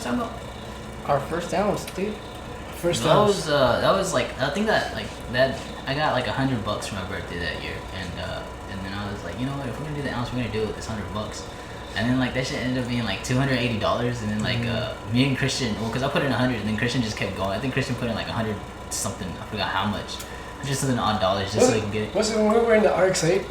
talking about? Our first ounce, dude. That was like, I think that I got like $100 for my birthday that year, and then I was like, you know what, if we're gonna do the ounce, we're gonna do it with this $100. And then like that shit ended up being like $280, and then like me and Christian, well, cause I put in 100, and then Christian just kept going. I think Christian put in like 100 something. I forgot how much. Just something odd dollars, just so we can get it. Was it when we were in the RX-8?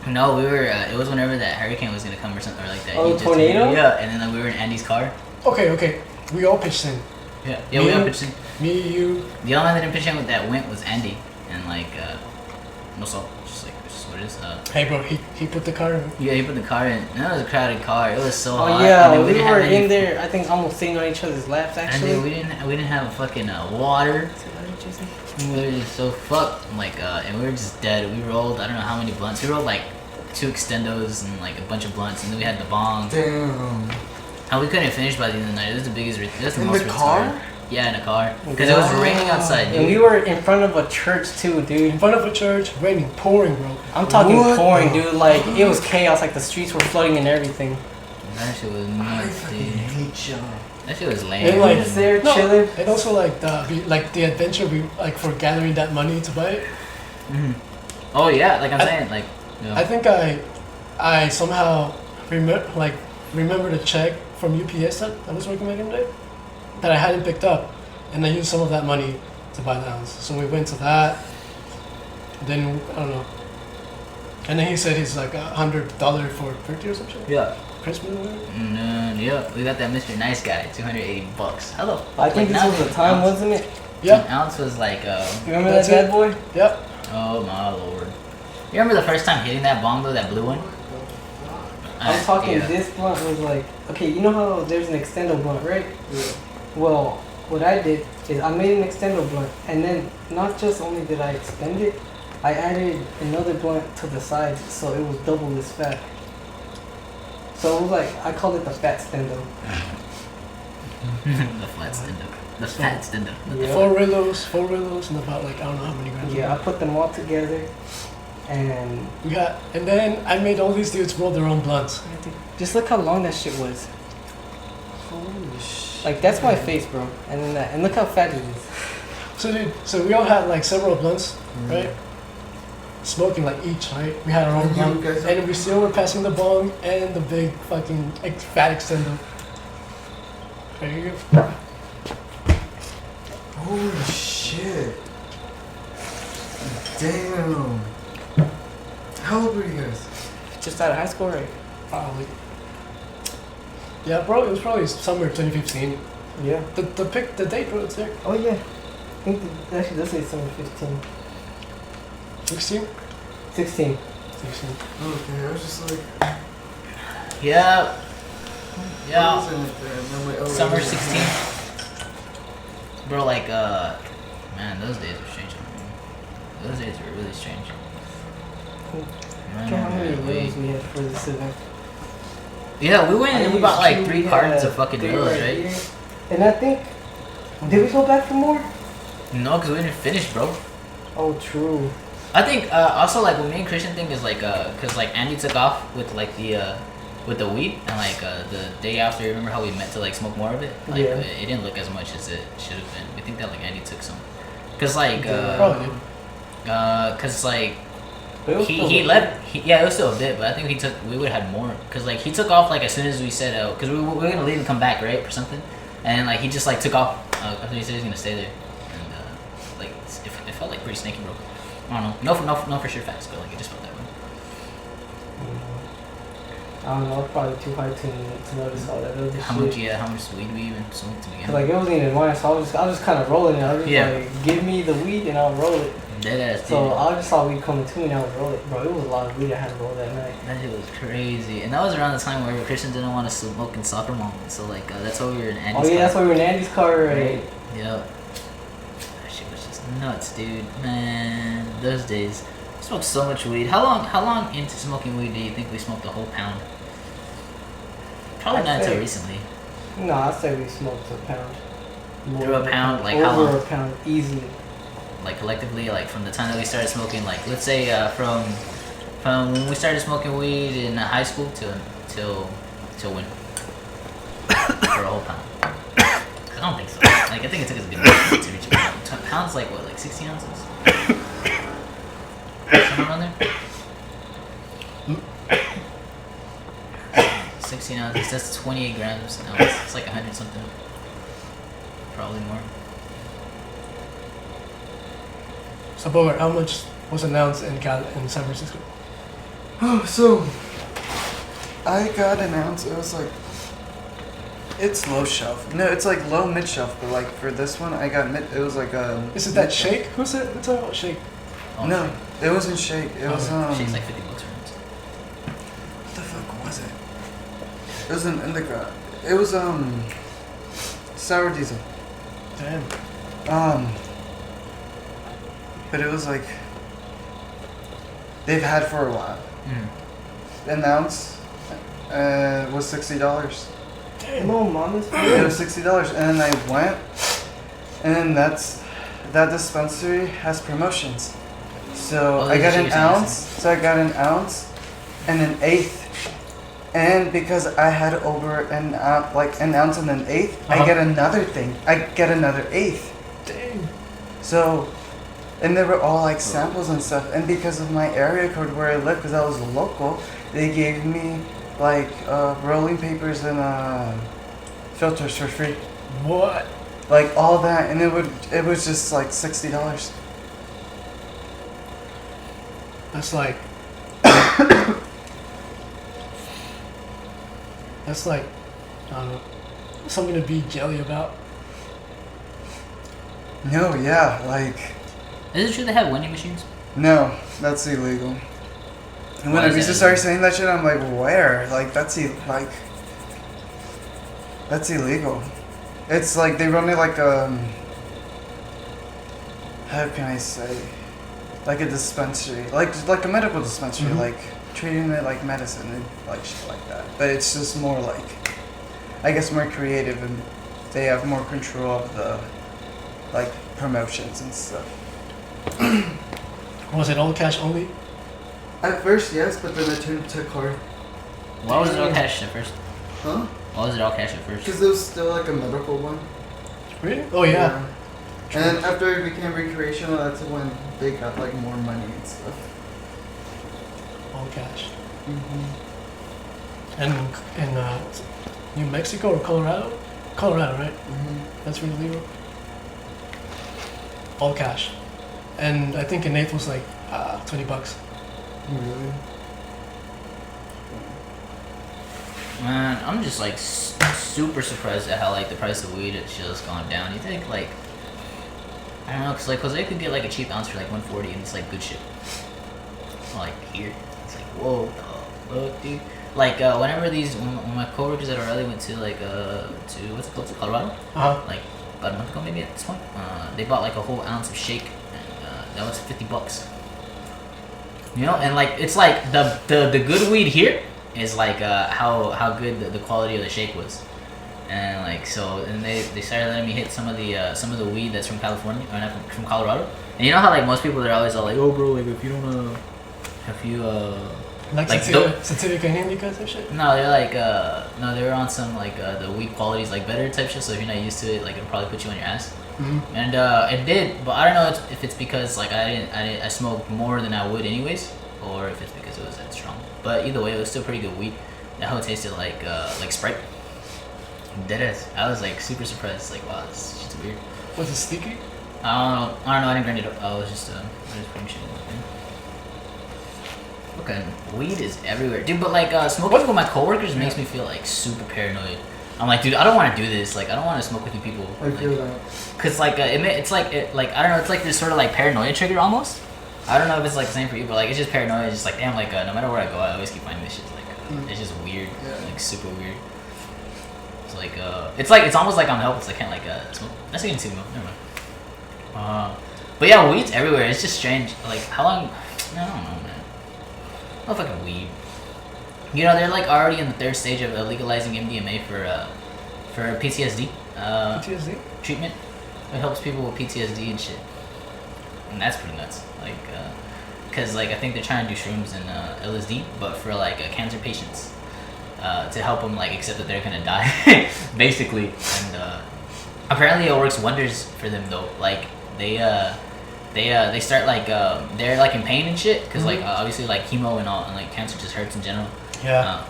No, we were. It was whenever that hurricane was gonna come or something, or like that. Oh, tornado. Yeah, and then like, we were in Andy's car. Okay. We all pitched in. Yeah, we all pitched in. Me, you. The only one that didn't pitch in with that went was Andy, and like no salt. Just what it is. Hey bro, he put the car in. Yeah, he put the car in. And that was a crowded car. It was so hot. Oh yeah, we were in there. I think almost sitting on each other's laps actually. And we didn't have fucking water. We were just so fucked. Like and we were just dead. We rolled I don't know how many blunts. We rolled like 2 extendos and like a bunch of blunts, and then we had the bong. Damn. And we couldn't finish by the end of the night. It was the biggest. That's the most in the car? Yeah, in a car. Because it was raining outside, dude. And we were in front of a church too, dude. In front of a church, raining, pouring, bro. I'm talking pouring, dude. Like it was chaos. Like the streets were flooding and everything. That shit was nuts, dude. That shit was lame. And like there chilling. And also like the adventure we like for gathering that money to buy it. Mm-hmm. Oh yeah, like I'm saying, like. Yeah. I think I somehow remembered a check from UPS that I was working with him today that I hadn't picked up, and I used some of that money to buy the house. So we went to that. Then I don't know. And then he said he's like $100 for birthday or something. Yeah. Christmas or whatever. Yeah, we got that Mr. Nice Guy, $280. Hello. I think this was the time, wasn't it? Yeah. An ounce was like. You remember that bad boy? Yep. Oh my lord. You remember the first time hitting that bomb though, that blue one? I'm talking. This blunt was like, okay, you know how there's an extendo blunt, right? Yeah. Well, what I did is I made an extendo blunt, and then not just only did I extend it, I added another blunt to the sides, so it was double as fat. So it was like, I called it the fat stendo. The flat stendo. The fat stendo. Yeah. 4 Rillos, and about like I don't know how many grams. Yeah, I put them all together, and and then I made all these dudes roll their own blunts. just look how long that shit was. Holy shit. Like that's my face, bro. And then and look how fat it is. So dude, we all had like several blunts, right? Smoking like each, right? We had our own blunt, and we still were passing the bong and the big fucking fat extender. There you go. Holy shit. Damn. How old were you guys? Just out of high school, right? Probably. Yeah, bro. It was probably summer 2015. Yeah. The date, bro. It's there. Oh yeah. I think it actually does say summer 15. 16. 16. 16. Okay, I was just like. Yeah. Yeah. What was it then? I'm like, oh, Summer yeah. 16. Bro, like, man, those days were strange. Those days were really strange. Look at how many rooms we had for this event. Yeah, we went and we bought like 3 cartons of fucking Rillos, right? Here. And I think, did we go back for more? No, because we didn't finish, bro. Oh, true. I think also like what me and Christian think is like cause like Andy took off with like the with the weed, and like the day after, remember how we meant to like smoke more of it? Like Yeah. it didn't look as much as it should have been. We think that like Andy took some, cause like Probably did. cause like But it was he still left. Yeah, it was still a bit, but I think we would have had more, cause like he took off like as soon as we said cause we were gonna leave and come back, right, or something, and like he just like took off after he said he was gonna stay there, and like it felt like pretty snaky, bro. I don't know. No for sure facts, but like it just felt that way. I don't know, it's probably too hard to notice all that other How shit. much weed we even smoked to begin with? Like it wasn't even mine, so I was just kind of rolling it. I was just Yeah. like, give me the weed and I'll roll it. Dead ass, dude. So I just saw weed coming to me and I would roll it. Bro, it was a lot of weed I had to roll that night. That shit was crazy, and that was around the time where Christian didn't want to smoke in soccer mom, so like that's why we were in Andy's Oh yeah, car. that's why we were in Andy's car, right? Yep. That shit was just nuts, dude. Man, those days. I smoked so much weed. How long into smoking weed do you think we smoked a whole pound? Probably I'd not until say- recently. No, I'd say we smoked a pound. Through a pound? Like how Over long? a pound, easily. Like collectively, like from the time that we started smoking, like let's say from when we started smoking weed in high school till when? For a whole pound. I think it took us a good minute to reach a pound. Pound's like what, like 16 ounces? Somewhere around there. 16 ounces. That's 28 grams an ounce. It's like 100 something. Probably more. So, Bogart, how much was announced in San Francisco? Oh, so I got an ounce. It was like, it's low shelf. No, it's like low mid shelf. But like for this one, I got mid. It was like Is it that shake? Who's it? It's about shake. Oh, No, it wasn't shake. It was Shake's like 50 bucks for it. What the fuck was it? It was an indica. It was sour diesel. Damn. But it was like they've had for a while. Mm. An ounce was $60. Damn. No, mama's It was $60, and then I went, and then that dispensary has promotions. So Oh, I got they an should ounce. use So I got an ounce and an eighth. And because I had over an ounce and an eighth, I get another thing. I get another eighth. Dang. So, and they were all like samples and stuff. And because of my area code where I live, because I was a local, they gave me like rolling papers and filters for free. What? Like all that, and it was just like $60. That's like. That's like, I don't know, something to be jelly about. No, yeah, like Is it true they have vending machines? no, that's illegal. And when Why I is used that to start illegal? saying that shit, I'm like, where? Like that's illegal. It's like they run it like how can I say, like a dispensary, like a medical dispensary, Mhm. like treating it like medicine and like shit like that. But it's just more like, I guess, more creative, and they have more control of the like promotions and stuff. Was it all cash only? At first, yes, but then I turned to card. Why was it all cash at first? Huh? Why was it all cash at first? Because it was still like a medical one. Really? Oh yeah. And then after it became recreational, that's when they got like more money and stuff. All cash. Mm-hmm. And in New Mexico or Colorado? Colorado, right? Mm-hmm. That's really legal. All cash. And I think in Nate was like $20. Really? Man, I'm just like super surprised at how like the price of weed has just gone down. You think like, I don't know, cause like Jose could get like a cheap ounce for like 140 and it's like good shit. Like here, it's like whoa, the fuck, dude. Like whenever when my coworkers at erally went to like to what's it called, to Colorado, like about a month ago maybe at this point, they bought like a whole ounce of shake and that was $50. You know, and like it's like the good weed here is like how good the quality of the shake was, and like so, and they started letting me hit some of the weed that's from California or not from Colorado, and you know how like most people they're always all like, oh bro, like if you Like Sativa Indicas and shit? no, they're like no, they were on some like the weed quality is like better type shit, so if you're not used to it, like it'll probably put you on your ass. Mm-hmm. And it did, but I don't know if it's because like I smoked more than I would anyways, or if it's because it was that strong. But either way, it was still pretty good weed. That whole tasted like Sprite. Deadass. I was like super surprised. Like wow, this shit's weird. Was it sticky? I don't know. I didn't grind it up. I was just putting shit in. Okay, weed is everywhere, dude. But like smoking with my coworkers makes me feel like super paranoid. I'm like, dude, I don't want to do this. Like, I don't want to smoke with you people. I feel that. Cause like it's like I don't know. It's like this sort of like paranoia trigger almost. I don't know if it's like the same for you, but like it's just paranoia. It's just like damn, like no matter where I go, I always keep finding this shit. Like it's just weird, like super weird. It's like it's almost like I'm helpless. I can't like smoke. That's getting too much. Never mind. But yeah, weed's everywhere. It's just strange. Like how long? I don't know, man. Oh fucking weed. You know they're like already in the third stage of legalizing MDMA for PTSD. PTSD? Treatment. It helps people with PTSD and shit. And that's pretty nuts. Like, cause like I think they're trying to do shrooms and LSD, but for like cancer patients, to help them like accept that they're gonna die, basically. And Apparently, it works wonders for them though. Like they start like they're like in pain and shit because like obviously like chemo and all and like cancer just hurts in general. Yeah.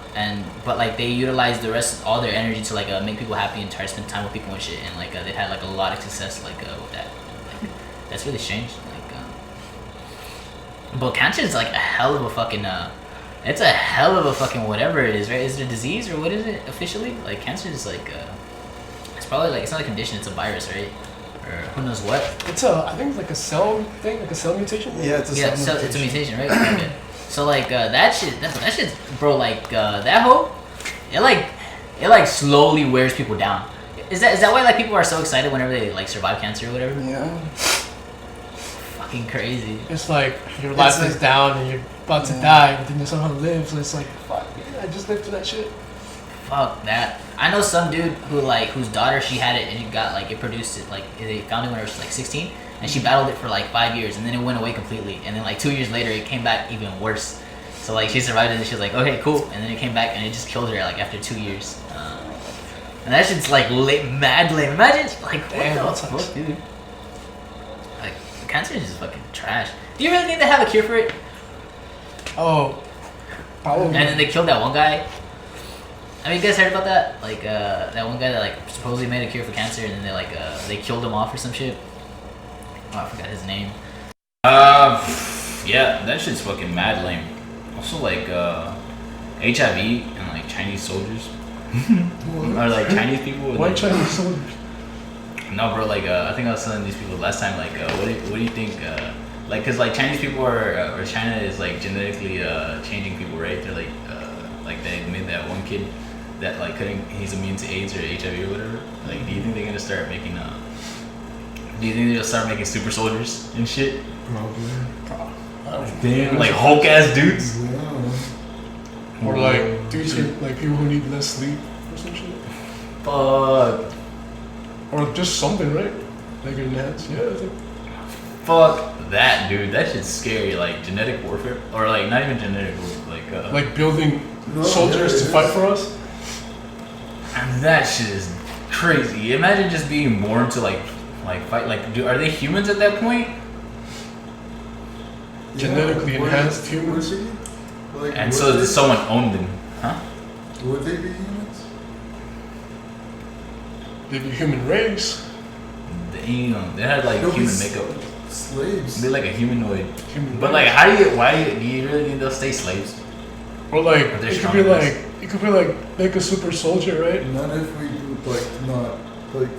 But like they utilize all their energy to like make people happy and try to spend time with people and shit, and like they had like a lot of success like with that. Like, that's really strange. But cancer is like a hell of a fucking it's a hell of a fucking whatever it is, right? Is it a disease or what is it officially? Like cancer is like it's probably like it's not a condition, it's a virus, right? Or who knows what? It's I think it's like a cell thing, like a cell mutation. Yeah, it's a Yeah, so it's a mutation, right? Okay. So like that shit, bro. Like that hoe, it like slowly wears people down. Is that why like people are so excited whenever they like survive cancer or whatever? Yeah. Fucking crazy. It's like your life is down and you're about to die, but then you somehow live. So it's like, fuck, man, I just lived through that shit. Fuck that. I know some dude whose daughter, she had it and it got like it produced it, like they found it when she was like 16 and she battled it for like 5 years and then it went away completely and then like 2 years later it came back even worse. So like she survived it and she was like, okay, cool, and then it came back and it just killed her like after 2 years. And that shit's like mad lame. Imagine like what the fuck, dude. Like cancer is just fucking trash. Do you really think they have a cure for it? Oh, probably. And then they killed that one guy. I mean, you guys heard about that? Like, that one guy that like supposedly made a cure for cancer, and then they killed him off or some shit. Oh, I forgot his name. Yeah, that shit's fucking mad lame. Also, like, HIV and like Chinese soldiers, or like Chinese people. Why like, Chinese soldiers? No, bro. Like, I think I was telling these people last time. Like, what do you think? Like, cause like Chinese people or China is like genetically changing people, right? They're like they made that one kid that like he's immune to AIDS or HIV or whatever. Like, do you think they're gonna start making do you think they'll start making super soldiers and shit? Probably. Damn, like Hulk ass dudes. Yeah. Or like dudes who, like people who need less sleep or some shit. Fuck. Or just something, right? Like enhance. Yeah, I think. Fuck that, dude. That shit's scary. Like genetic warfare, or like not even genetic warfare, Like building No, soldiers yeah, to it fight is. for us. and that shit is crazy. Imagine just being born to like fight. Like, are they humans at that point? Genetically would- enhanced humans. would they? Like, And would so they- someone owned them, huh? Would they be humans? They'd be human race. They had like They'll be human s- makeup. Slaves. They're like a humanoid. Human But race. like, why do you really think they'll stay slaves? Or like Or they're it could strong be enough. like it could be like make a super soldier, right? Not if we like not like.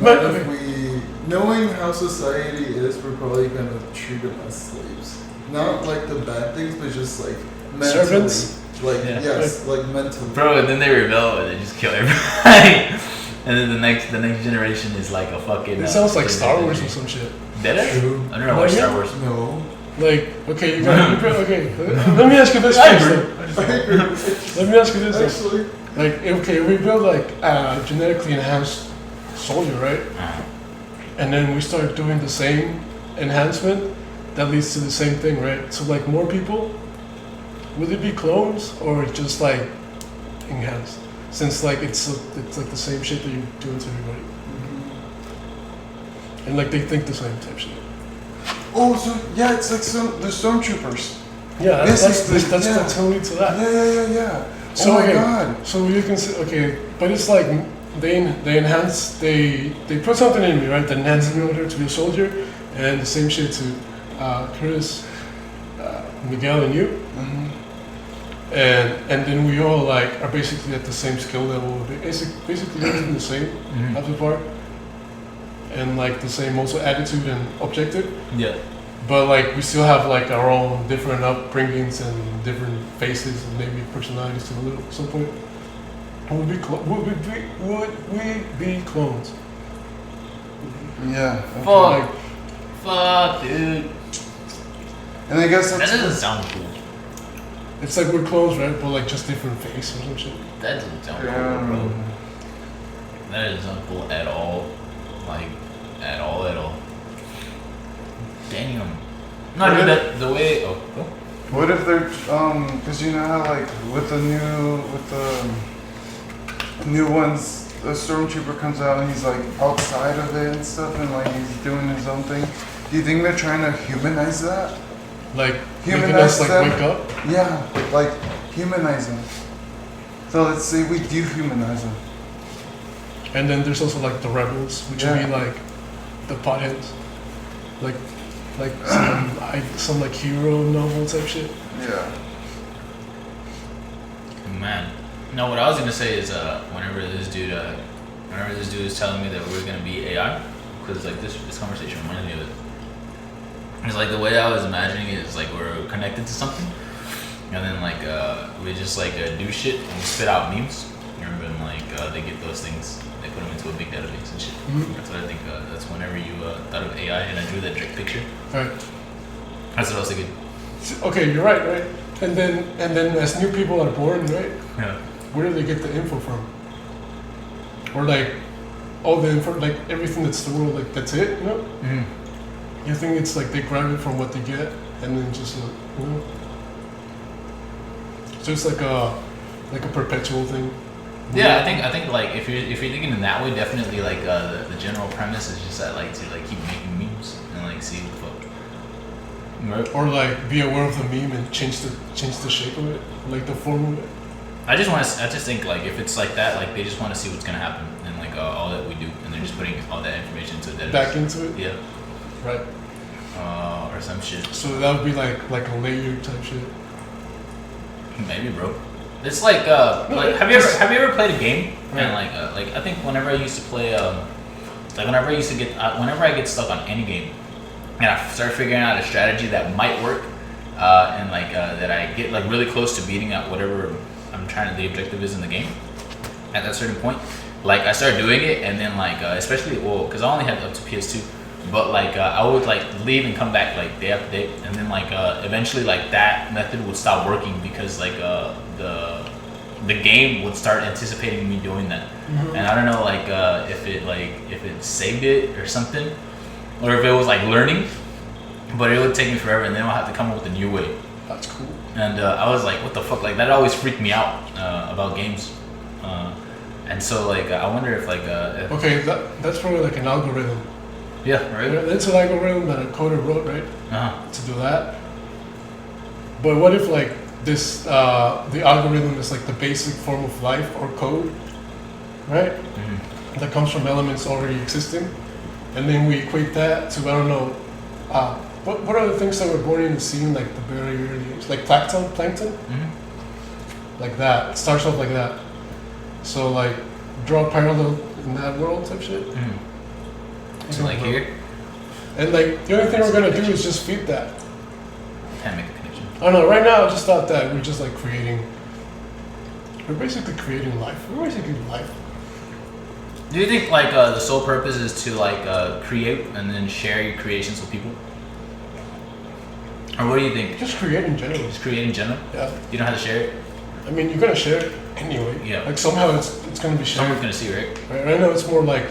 But- Not if we, knowing how society is, we're probably gonna treat them as slaves. Not like the bad things, but just like mentally. Servants? Like Yeah. yes, like mentally. Bro, and then they rebel and they just kill everybody. And then the next generation is like a fucking. It sounds like Star Wars or some shit. Did it? True. I don't know watch Oh, yeah? Star Wars. No. Like, okay, you got okay. Let me ask you this I first. agree. though. Let me ask you this. though. Actually, Like, okay, we build like a genetically enhanced soldier, right? And then we start doing the same enhancement that leads to the same thing, right? So like more people, would it be clones or just like enhanced? Since like it's like the same shit that you're doing to everybody, and like they think the same type shit. oh, so yeah, it's like the stormtroopers. Yeah, This that's is the- that's yeah. what's going to that. Yeah. So, oh my okay, god. So you can say, okay, but it's like they enhance, they put something in me, right? That enhances me over to be a soldier, and the same shit to Chris, Miguel, and you, and then we all like are basically at the same skill level, basically everything the same half the part, and like the same also attitude and objective. Yeah. But like we still have like our own different upbringings and different faces and maybe personalities to a little some point. Would we be clones? Yeah. Fuck. Like, Fuck, dude. And I guess That that's doesn't sound cool. it's like we're clones, right? But like just different face or some shit. That doesn't sound cool, Yeah. bro. That doesn't sound cool at all. Like, at all. Damn. No, dude, that the way. Oh. What if they're cause you know how like with the new ones a stormtrooper comes out and he's like outside of it and stuff, and like he's doing his own thing. Do you think they're trying to humanize that? Like Humanize making us like them? wake up. Yeah, like humanize them. So let's say we dehumanize them. And then there's also like the rebels, which would be like the potheads, like some like hero novel type shit. Yeah. Man, no. What I was gonna say is, whenever this dude is telling me that we're gonna be AI, because like this conversation reminds me of it. It's like the way I was imagining it is like we're connected to something, and then like we just like do shit and we spit out memes. Remember, and like they get those things, they put them into a big database and shit. Mm-hmm. That's what I think. That's whenever you thought of AI, and I drew that Drake picture. Right. That's what I was thinking. Okay, you're right. And then as new people are born, right? Yeah. Where do they get the info from? Or like all the info, like everything that's the world, like that's it, you know? Mm-hmm. You think it's like they grab it from what they get, and then just you know? So it's like a perpetual thing. Yeah, I think like if you're thinking in that way, definitely like the general premise is just that like to like keep making memes and like see what the fuck. Right. Or like be aware of the meme and change the shape of it, like the form of it. I just think like if it's like that, like they just want to see what's gonna happen and like all that we do, and they're just putting all that information into a database. Back into it. Yeah. Right. Or some shit. So that would be like a layer type shit. Maybe, bro. It's like like have you ever played a game? Right. And like I think whenever I used to play like whenever I get stuck on any game, and I start figuring out a strategy that might work, and like that I get like really close to beating out whatever I'm trying to, the objective is in the game. At that certain point, like I start doing it, and then like especially because I only had up to PS2, but like I would like leave and come back like day after day, and then like eventually like that method would stop working because like the game would start anticipating me doing that, and I don't know like if it saved it or something, or if it was like learning, but it would take me forever, and then I'll have to come up with a new way. That's cool. And I was like, what the fuck? Like that always freaked me out about games, and so like I wonder if like Okay, that's probably like an algorithm. yeah, right. It's an algorithm that a coder wrote, right? Uh-huh. To do that. But what if like this the algorithm is like the basic form of life or code, right? Mm-hmm. That comes from elements already existing, and then we equate that to I don't know, what are the things that were born in the sea in like the very early age, like plankton, Mm-hmm. like that. It starts off like that. So like draw a parallel in that world type shit. Mm-hmm. So like here, And like the only thing we're gonna do is just feed that. can't make a connection. Oh no, right now I just thought that we're just like we're basically creating life. We're basically life. Do you think like the sole purpose is to like create and then share your creations with people, or what do you think? Just create in general. Just create in general. Yeah. You don't have to share it. I mean, you're gonna share it anyway. Yeah. Like somehow it's gonna be shared. Someone's gonna see, right? Right now it's more like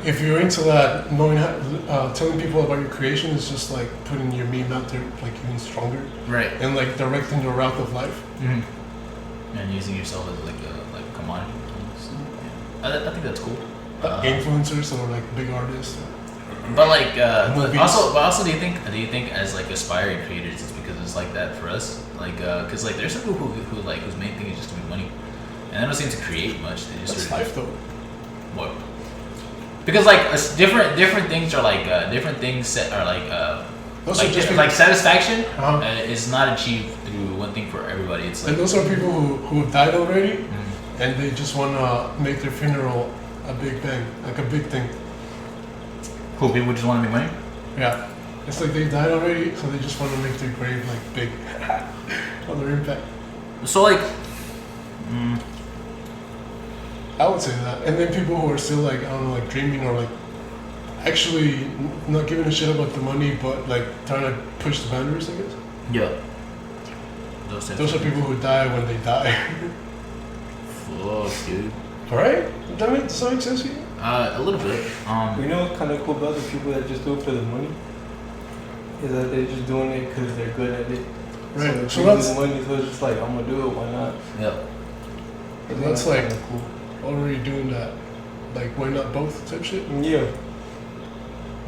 if you're into that, knowing how, telling people about your creation is just like putting your meme out there like even stronger Right. and like directing your route of life. Mm-hmm. And using yourself as like a commodity. Yeah. I think that's cool. Influencers or like big artists. But like, Movies. also, do you think as like aspiring creators, it's because it's like that for us? Like, cause like there's some people who like whose main thing is just to make money, and they don't seem to create much. They just That's sort of, life though. what? Because like different things are like different things that are like Those like are just like satisfaction Uh-huh. is not achieved through one thing for everybody. It's like And those are people who have died already, Mhm. and they just want to make their funeral a big bang, like a big thing. cool people just want to make money. Yeah. It's like they died already, so they just want to make their grave like big on their impact. So like, I would say that. And then people who are still like, I don't know, like dreaming or like actually not giving a shit about the money, but like trying to push the boundaries, I guess. yeah. Those are people who die when they die. Fuck, dude. Right? Does that make sense to you? A little bit. You know what's kind of cool about the people that just do it for the money? Is that they're just doing it because they're good at it. Right. So So it's that's money, so it's just like, I'm gonna do it, why not? Yeah. And that's like, what are you doing that? Like, why not both type shit? Yeah.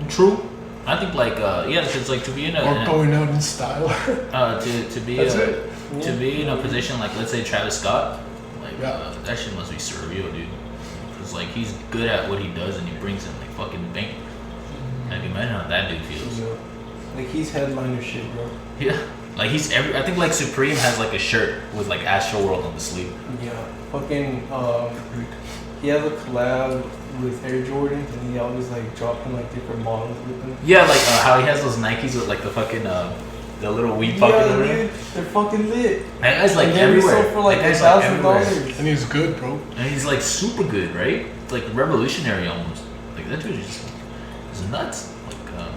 True. I think like yeah, because like to be in a Or going out in style. to be That's it. to be in a position like let's say Travis Scott, like Yeah. that shit must be surreal, dude. Cause like he's good at what he does and he brings in like fucking bank. Like imagine how that dude feels. Yeah. Like he's headliner shit, bro. Yeah. Like he's I think like Supreme has like a shirt with like Astro World on the sleeve. Yeah. Fucking he has a collab with Air Jordans and he always like dropping like different models with them. Yeah, like how he has those Nikes with like the fucking the little weed pocket Yeah, over dude, there. they're fucking lit. That guy's like And they're everywhere. sold for like That guy's, like, everywhere. $1,000. And he's good, bro. And he's like super good, right? It's like revolutionary almost. Like that dude is nuts. Like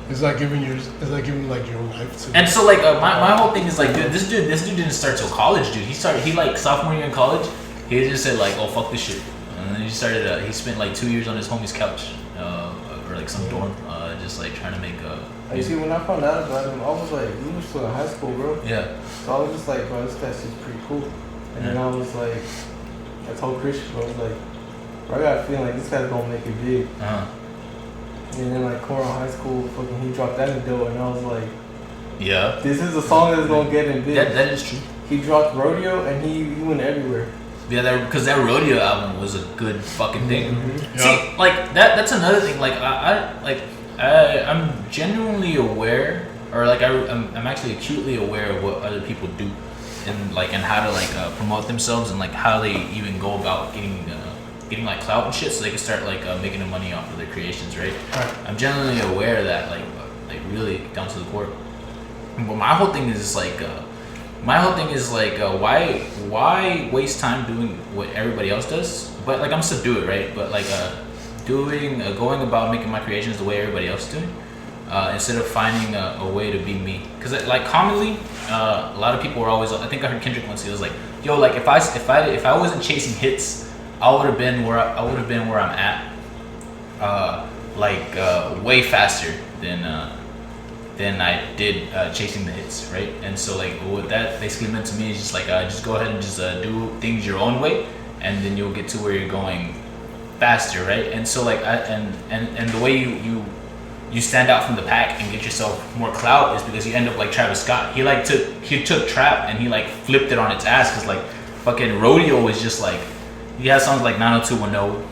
It's like giving like your life to. and so like my whole thing is like dude, this dude didn't start till college, dude. He like sophomore year in college. He just said like, oh fuck this shit, and then he started. He spent like 2 years on his homie's couch, or like some dorm, just like trying to make You see, when I found out about him, I was like, we were still in high school, bro. yeah. So I was just like, bro, this guy's just pretty cool. And then I was like, I told Christian, bro, I was like, bro, I got a feeling like this guy's gonna make it big. And then like Coral High School, fucking, he dropped that in dough, and I was like, Yeah. this is a song that's gonna get him big. That is true. He dropped Rodeo, and he went everywhere. Yeah, because that Rodeo album was a good fucking thing. Yeah. See, like that's another thing. Like I'm genuinely aware, or like I'm actually acutely aware of what other people do, and how to like promote themselves and like how they even go about getting like clout and shit, so they can start like making the money off of their creations, right? I'm genuinely aware of that, like really down to the core. But my whole thing is like. Why waste time doing what everybody else does? But like I'm still do it, right? But like going about making my creations the way everybody else is doing, instead of finding a way to be me. Because like commonly, a lot of people were always. I think I heard Kendrick once. He was like, "Yo, like if I wasn't chasing hits, I would have been where I'm at, way faster than I did chasing the hits, right?" And so like what that basically meant to me is just like just go ahead and just do things your own way, and then you'll get to where you're going faster, right? And so like and the way you stand out from the pack and get yourself more clout is because you end up like Travis Scott. He took trap and he like flipped it on its ass, because like fucking Rodeo was just like, he has songs like 90210,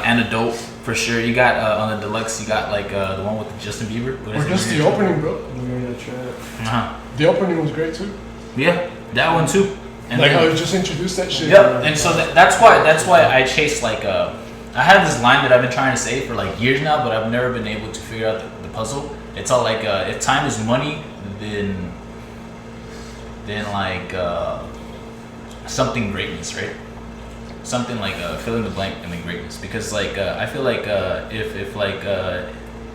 Antidote. For sure, you got on the deluxe. You got like the one with Justin Bieber. What is Or it? just the opening, bro. We're in the trap. The opening was great too. Yeah, that one too. And Like then, how he just introduced that shit. yep. And so that's why I chase like I have this line that I've been trying to say for like years now, but I've never been able to figure out the puzzle. It's all like if time is money, then like something greatness, right? Something like fill in the blank and then greatness, because like I feel like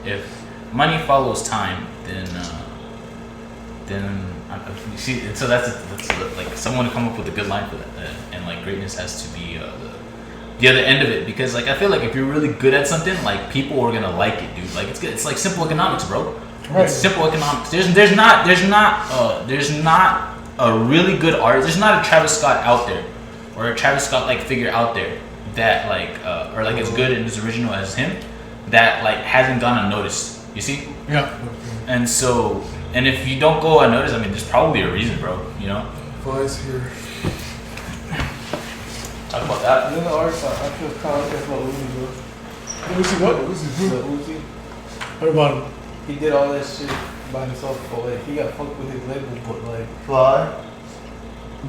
if money follows time, then you see, so that's like someone to come up with a good line for that, and like greatness has to be the other end of it, because like I feel like if you're really good at something, like people are gonna like it, dude. Like it's good. It's like simple economics, bro. Right. It's simple economics. There's not a really good artist. There's not a Travis Scott out there, or a Travis Scott like figure out there that like or like as good and as original as him, that like hasn't gone unnoticed. You see? Yeah. And so, and if you don't go unnoticed, I mean, there's probably a reason, bro. You know? Flies here. Talk about that. And then the artist, I feel kind of like that's what Uzi, bro. Uzi what? The Uzi. What about him? He did all that shit by himself, but like he got fucked with his label, but like. Fly.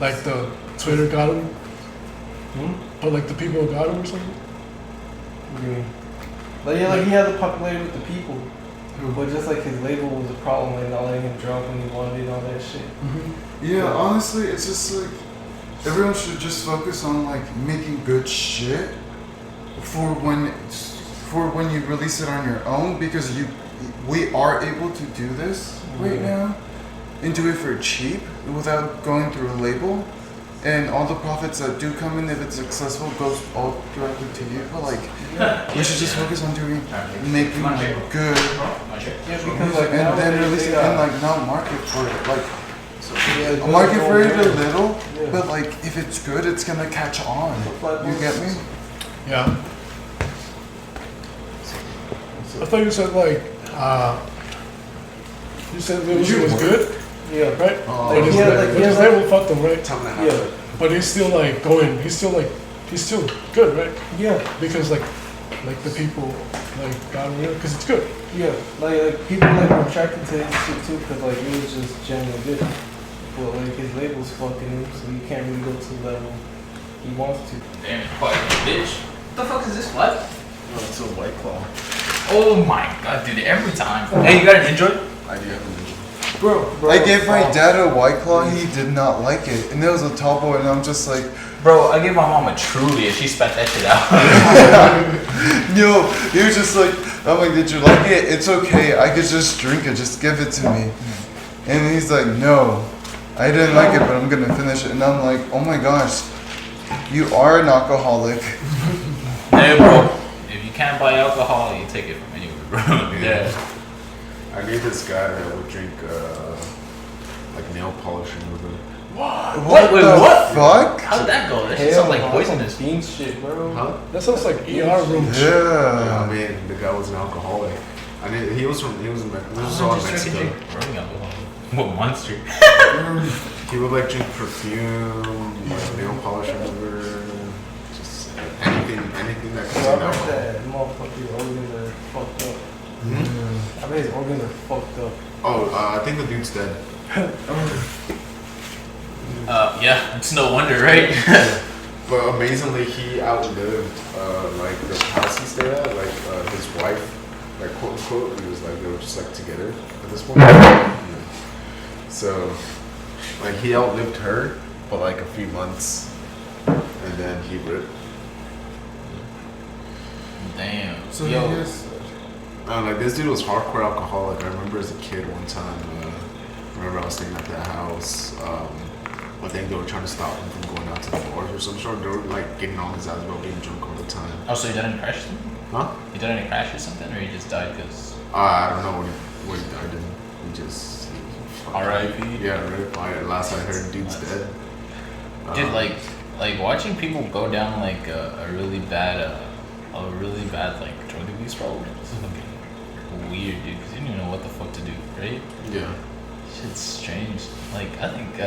Like the Twitter got him? But like the people got him or something? What do you mean? Like yeah, like he had the popularity with the people, but just like his label was a problem, like not letting him drop when he wanted and all that shit. Yeah, honestly, it's just like everyone should just focus on like making good shit for when you release it on your own, because we are able to do this right now and do it for cheap without going through a label, and all the profits that do come in, if it's successful, goes all directly to you. But like we should just focus on making like good Yeah, because like and then nowadays release they it and got- like not market for it, like yeah, market for it a good. little, Yeah. but like if it's good, it's gonna catch on. You get me? Yeah. I thought you said like, you said Lil Uzi was good, Yeah. right? Like, But his, yeah, like, but yeah, his like- label fucked him, right? Yeah. But he's still like going. He's still good, right? Yeah. Because like the people like got him real because it's good. Yeah. Like people like were attracted to his shit too because like it was just genuinely good. But like his label's fucking him, so you can't really go to the level he wants to. Damn, quiet, bitch. What the fuck is this? What? Oh, it's a White Claw. Oh my god, dude, every time. Hey, you got an Android? I do. Bro, I gave my dad a White Claw. He did not like it, and there was a tall boy, and I'm just like, Bro, I gave my mom a Truly and she spat that shit out. yo, he was just like, I'm like, did you like it? It's okay. I could just drink it. Just give it to me. And he's like, no, I didn't like it, but I'm gonna finish it. And I'm like, oh my gosh, you are an alcoholic. Hey, bro, if you can't buy alcohol, you take it from anywhere, bro. Yeah. I knew this guy that would drink like nail polish remover. What? Wait, the what? fuck? How did that go? That shit sounds like poisonous. Bean shit, bro. Huh? That sounds like ER room shit. Yeah, I Yeah. mean, the guy was an alcoholic. I mean, he was in this was Oh, all in just Mexico. drinking alcohol. What monster? He would like drink perfume, like nail polish remover, just anything that Bro, I contained bet alcohol. that motherfucker's organs are fucked up. Hmm? I bet his organs are fucked up. Oh, I think the dude's dead. Yeah, it's no wonder, right? But amazingly, he outlived like the house he stayed at. Like his wife, like quote unquote, he was like they were just like together at this point. Yeah. So, like he outlived her for like a few months, and then he ripped. Damn. So Yo, he is. Like this dude was hardcore alcoholic. I remember as a kid one time. I remember I was staying at that house. I think they were trying to stop him from going out to the bars or some sort. They were like getting on his ass about being drunk all the time. oh, so you died in a crash or something? Huh? You died in a crash or something? Or you just died because... I don't know what he died in. He just. R.I.P.? Yeah, right. Last I heard, dude's dead. Dude, like watching people go down like a really bad like drug abuse problem is fucking weird, dude. Because you don't even know what the fuck to do, right? Yeah. Shit's strange. Like I think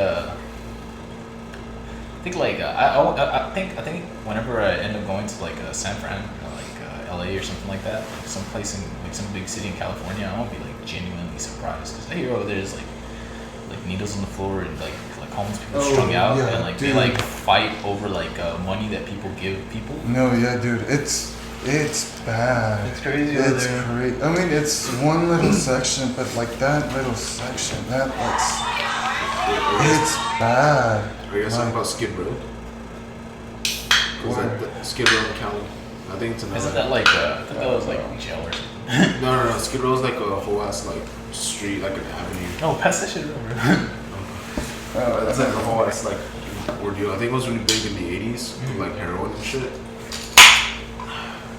I think whenever I end up going to like San Fran or like LA or something like that, like some place in like some big city in California, I won't be like genuinely surprised because I hear over there's like needles on the floor and like homeless people strung out yeah, and like dude. they like fight over like money that people give people. No, yeah, dude, it's bad. It's crazy over It's there. crazy. I mean, it's one little section, but like that little section, it's bad. Are you guys talking Like, about Skid Row? Was that the Skid Row in Cali? I think it's another. Isn't that like I thought that was like jail or something? No. Skid Row is like a whole ass like street, like an avenue. No, pass that shit over. That's like a whole ass like ordeal. I think it was really big in the '80s, like heroin and shit.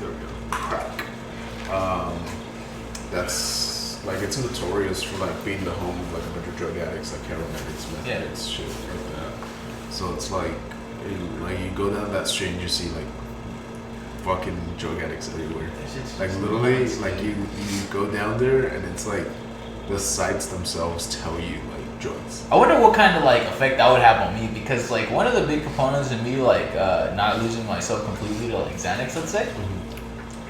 There we go. Crack. That's like it's notorious for like being the home of like a bunch of drug addicts, like heroin addicts, meth Yeah. addicts, shit like that. So it's like you go down that street and you see like fucking drug addicts everywhere. Like literally, like you go down there and it's like the sites themselves tell you like drugs. I wonder what kind of like effect that would have on me because like one of the big components in me like not losing myself completely to like Xanax, let's say,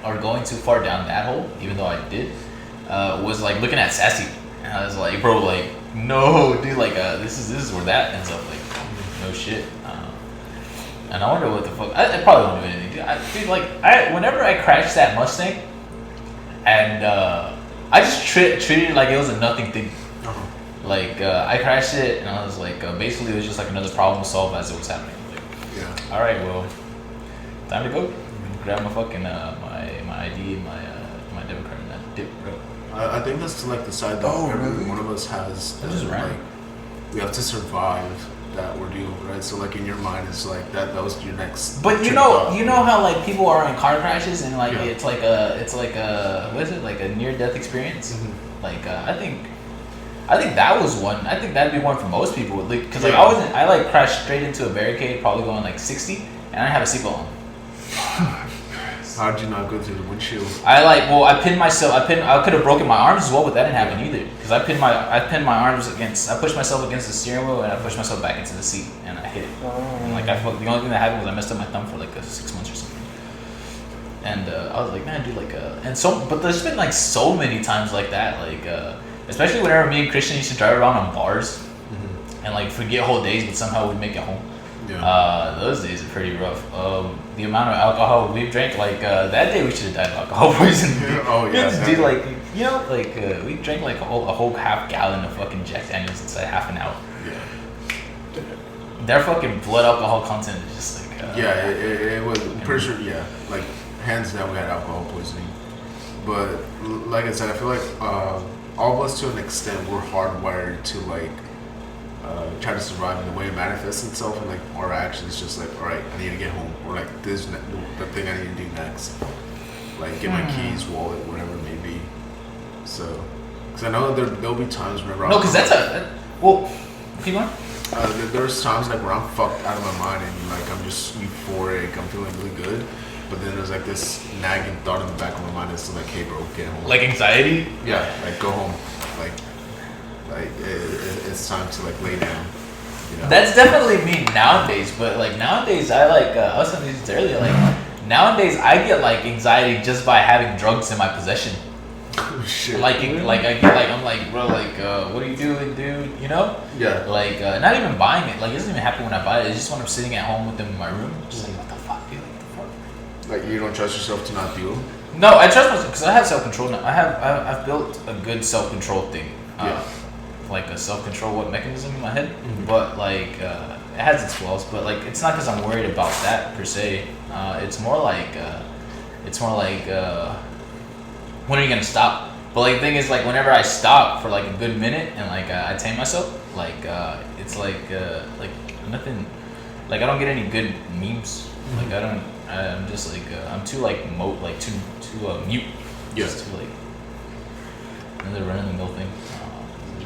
or going too far down that hole, even though I did, was like looking at Sassy and I was like, bro, like no, dude, like this is where that ends up, like no shit. And I wonder what the fuck. I probably won't do anything, dude. Whenever I crashed that Mustang, and I just treated it like it was a nothing thing. Like I crashed it, and I was like, basically it was just like another problem to solve as it was happening. Like, Yeah. all right, well, time to go. Grab my fucking my ID and my debit card and that dip, bro. I think that's like the side that Oh, every really? one of us has. That is that, right. Like, we have to survive that ordeal, right? So like in your mind, it's like that was your next. But you trip know up. how like people are in car crashes and like Yeah. it's like a what is it, like a near death experience. Mhm. Like I think I think that was one. I think that'd be one for most people. Like, cause like I like crashed straight into a barricade, probably going like 60, and I didn't have a seatbelt on. How'd you not go through the windshield? I pinned myself. I could have broken my arms as well, but that didn't happen either. Cause I pinned my arms against. I pushed myself against the steering wheel, and I pushed myself back into the seat, and I hit it. And like the only thing that happened was I messed up my thumb for like 6 months or something. And I was like, man, dude, like, but there's been like so many times like that, like, especially whenever me and Christian used to drive around on bars, and like forget whole days, but somehow we'd make it home. Yeah. Those days are pretty rough. The amount of alcohol we drank, like that day we should have died of alcohol poisoning. Oh yeah. Dude, like, you know, like we drank like a whole half gallon of fucking Jack Daniels inside half an hour. Yeah. Their fucking blood alcohol content is just like. It was pretty sure. Yeah, like hands down we had alcohol poisoning. But like I said, I feel like all of us to an extent we're hardwired to like. Try to survive, and the way it manifests itself in like our actions, just like, all right, I need to get home, or like this the thing I need to do next, like get my keys, wallet, whatever it may be. So, because I know there'll be times whenever no, because well, keep going. There's times like where I'm fucked out of my mind and like I'm just euphoric, I'm feeling really good, but then there's like this nagging thought in the back of my mind that's like, hey bro, get home. Like anxiety. Yeah, like go home, like it's time to like lay down. You know? That's definitely me nowadays, but like nowadays I was telling you this earlier, like nowadays I get like anxiety just by having drugs in my possession. Oh shit. Like I'm like, bro, like what are you doing, dude? You know? Yeah. Like not even buying it. Like it doesn't even happen when I buy it. It's just when I'm sitting at home with them in my room, just like what the fuck, dude? Like what the fuck? Like you don't trust yourself to not do them? No, I trust myself because I have self-control now. I've built a good self-control thing. Like a self-control mechanism in my head, but like it has its flaws, but like it's not because I'm worried about that per se. It's more like when are you gonna stop? But like the thing is, like whenever I stop for like a good minute and like I tame myself, like it's like nothing, like I don't get any good memes. Like I'm just like I'm too like too mute. Just too like another run-of-the-mill thing.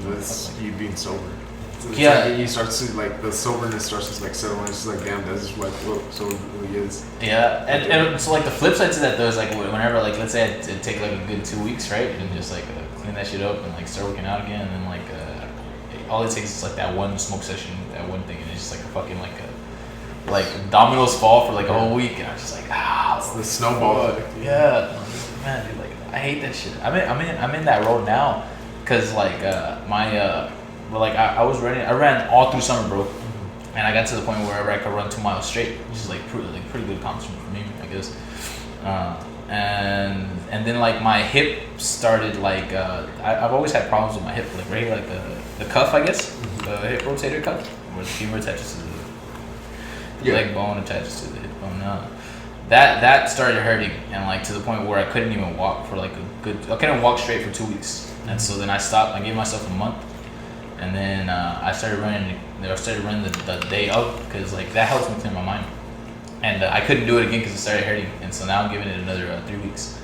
That's you being sober. It's yeah, like you start to like the soberness starts to like settle in. It's just like damn, that's just what sober really is. Yeah, and so like the flip side to that though is like whenever like let's say I take like a good 2 weeks, right, and just like clean that shit up and like start working out again, and then like all it takes is like that one smoke session, that one thing, and it's just like a fucking like dominoes fall for like a whole week, and I'm just like it's the snowball. Yeah, man, dude, like I hate that shit. I'm in that road now. Cause like I ran all through summer, bro, and I got to the point where I could run 2 miles straight, which is like pretty good accomplishment for me, I guess. And then like my hip started like I've always had problems with my hip, like right here, like the cuff, I guess, the hip rotator cuff, where the femur attaches to the leg bone attaches to the hip bone. That started hurting, and like to the point where I couldn't even walk for like I couldn't walk straight for 2 weeks. And so then I stopped. I gave myself a month, and then I started running the day of, because like that helps me clear my mind. And I couldn't do it again because it started hurting, and so now I'm giving it another 3 weeks.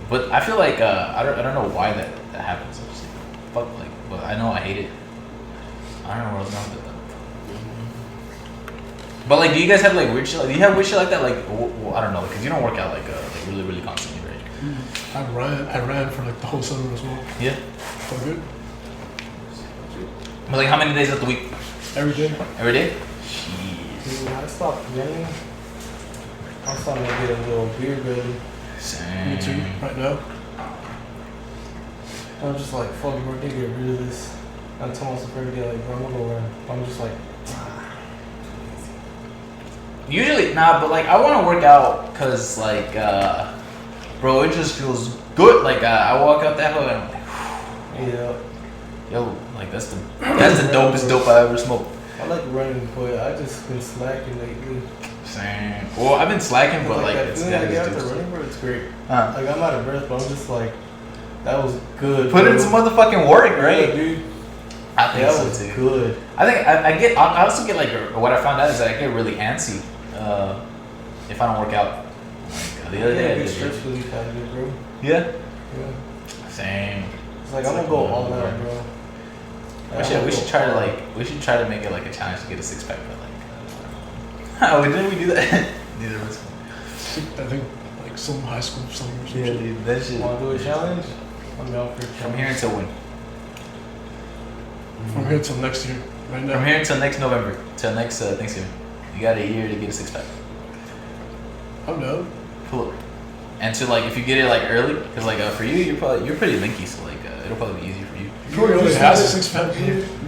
But I feel like I don't know why that happens. I'm just like, fuck, like, but I know I hate it. I don't know where I was going with that. But like, do you guys have like weird shit? Do you have weird shit like that? Like, well, I don't know, because you don't work out like really constantly, right? I ran for like the whole summer as well. Yeah. So good. But like, how many days of the week? Every day. Every day? Dude, I stopped running. I was starting to get a little beer belly. Same. Me too. Right now. I'm just like, fuck, bro, I need to get rid of this. I told myself every day, like, bro, I'm gonna go run. I'm just like, Usually, nah, but like, I want to work out because like, bro, it just feels good. Like, I walk up that hill and I'm like, yeah. yo, like that's the dopest dope I ever smoked. I like running, but I just been slacking lately. Same. Well, I've been slacking, but like, that it's feeling got I get its after juice. running, bro, it's great. Huh. Like, I'm out of breath, but I'm just like, that was good. Put bro. in some motherfucking work, right? Yeah, dude. I think That so was too. good. I think I also get like, what I found out is that I get really antsy if I don't work out. Like, the other day I good did. stress relief out of it, bro. Yeah. Yeah. Same. It's like I'm gonna go all out, bro. We should try to make it like a challenge to get a six pack, but like, didn't we do that? Neither of us. I think like some high school summer or some Yeah, shit. dude, that shit. Wanna do a challenge? I'm down for a challenge. From here until when? From here till next year. Right now. From here until next November, till next Thanksgiving. You got a year to get a six pack. I'm down. Pull up. And so like if you get it like early, because like for you, you're pretty linky, so like it'll probably be easy for you. Corey already has a six pack.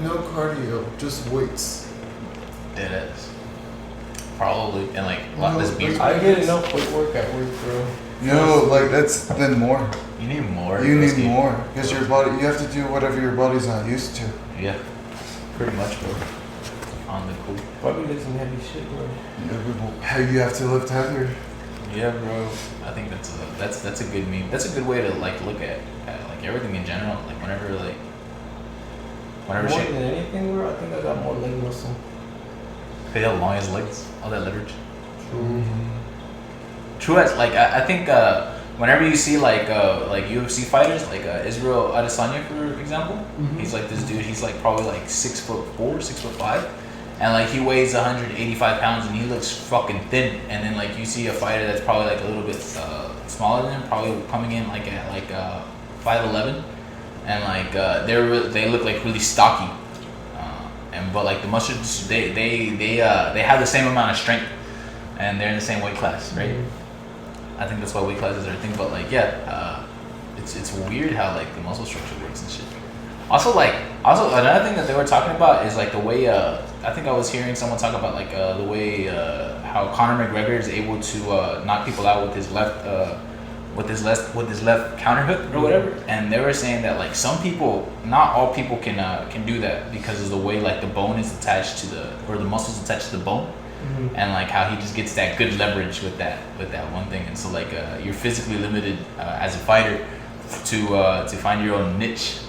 No cardio, just weights. Dead ass. Probably, and like a lot less beer. I get enough weight work at work, bro. No, like that's then more. You need more. You need more because your body. You have to do whatever your body's not used to. Yeah, pretty much, bro. On the cool. Probably did some heavy shit, bro. Yeah, but how you have to lift heavier. Yeah, bro. I think that's a good meme. That's a good way to like look at like everything in general. Like whenever More shit. than anything, bro, I think I got more leg muscle. They have long as legs, all that leverage. True as like I think whenever you see like UFC fighters like Israel Adesanya for example, he's like this dude. He's like probably like 6'4", 6'5", and like he weighs 185 pounds and he looks fucking thin. And then like you see a fighter that's probably like a little bit smaller than him, probably coming in like at like 5'11", and like they look like really stocky. But like the muscles, they have the same amount of strength, and they're in the same weight class, right? I think that's why weight classes are a thing. But like it's weird how like the muscle structure works and shit. Also another thing that they were talking about is like the way I think I was hearing someone talk about like the way how Conor McGregor is able to knock people out with his left counter hook or whatever, and they were saying that like some people, not all people can do that because of the way like the bone is attached to the muscles attached to the bone, and like how he just gets that good leverage with that one thing, and so like you're physically limited as a fighter to find your own niche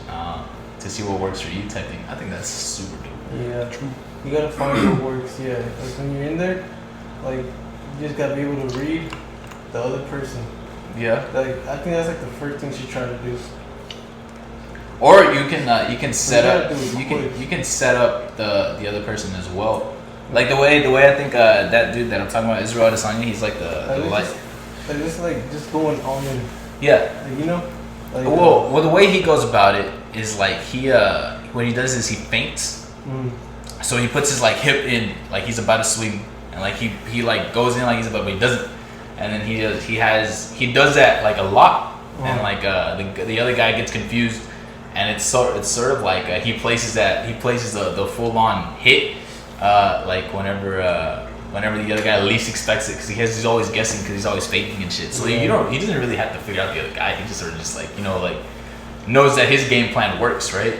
to see what works for you type thing. I think that's super dope. Yeah, true. You gotta find what works. Yeah, like when you're in there, like you just gotta be able to read the other person. Yeah. Like I think that's like the first thing she tried to do. Or you can set gotta up do it quick. you can set up the other person as well. Like the way I think that dude that I'm talking about, Israel Adesanya, he's like the light. Just going on in. Yeah. Like, you know. Like, Well, the way he goes about it is like he what he does is he feints. So he puts his like hip in like he's about to swing, and like he like goes in like he's about, but he doesn't. And then he does that like a lot, and like the other guy gets confused, and it's sort of like he places the full on hit like whenever the other guy least expects it, because he's always guessing because he's always faking and shit. So he doesn't really have to figure out the other guy. He just sort of just like like knows that his game plan works, right?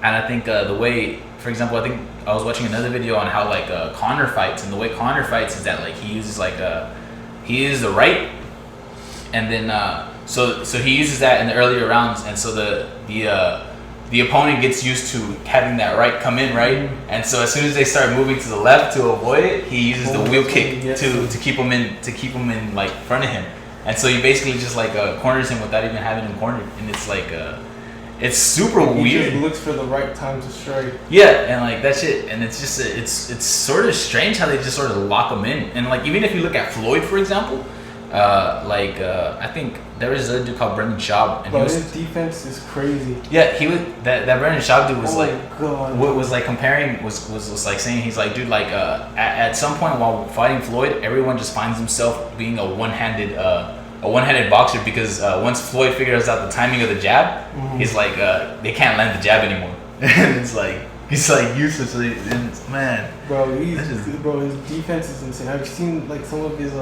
And I think the way, for example, I think I was watching another video on how like Conor fights, and the way Conor fights is that like he uses like he uses the right, and then so he uses that in the earlier rounds, and so the opponent gets used to having that right come in, right? And so as soon as they start moving to the left to avoid it, he uses the wheel kick to keep him in like front of him, and so he basically just like corners him without even having him cornered, and it's like it's super weird. He just looks for the right time to strike. Yeah, and like that shit, and it's just it's sort of strange how they just sort of lock him in, and like even if you look at Floyd, for example, I think there was a dude called Brendan Schaub, and his defense is crazy. Yeah, he was that Brendan Schaub dude was God. What was like comparing was like saying he's like, dude, like at some point while fighting Floyd, everyone just finds himself being a one-handed boxer, because once Floyd figures out the timing of the jab, he's like they can't land the jab anymore. And it's like he's like useless. And man, bro, his defense is insane. Have you seen like some of his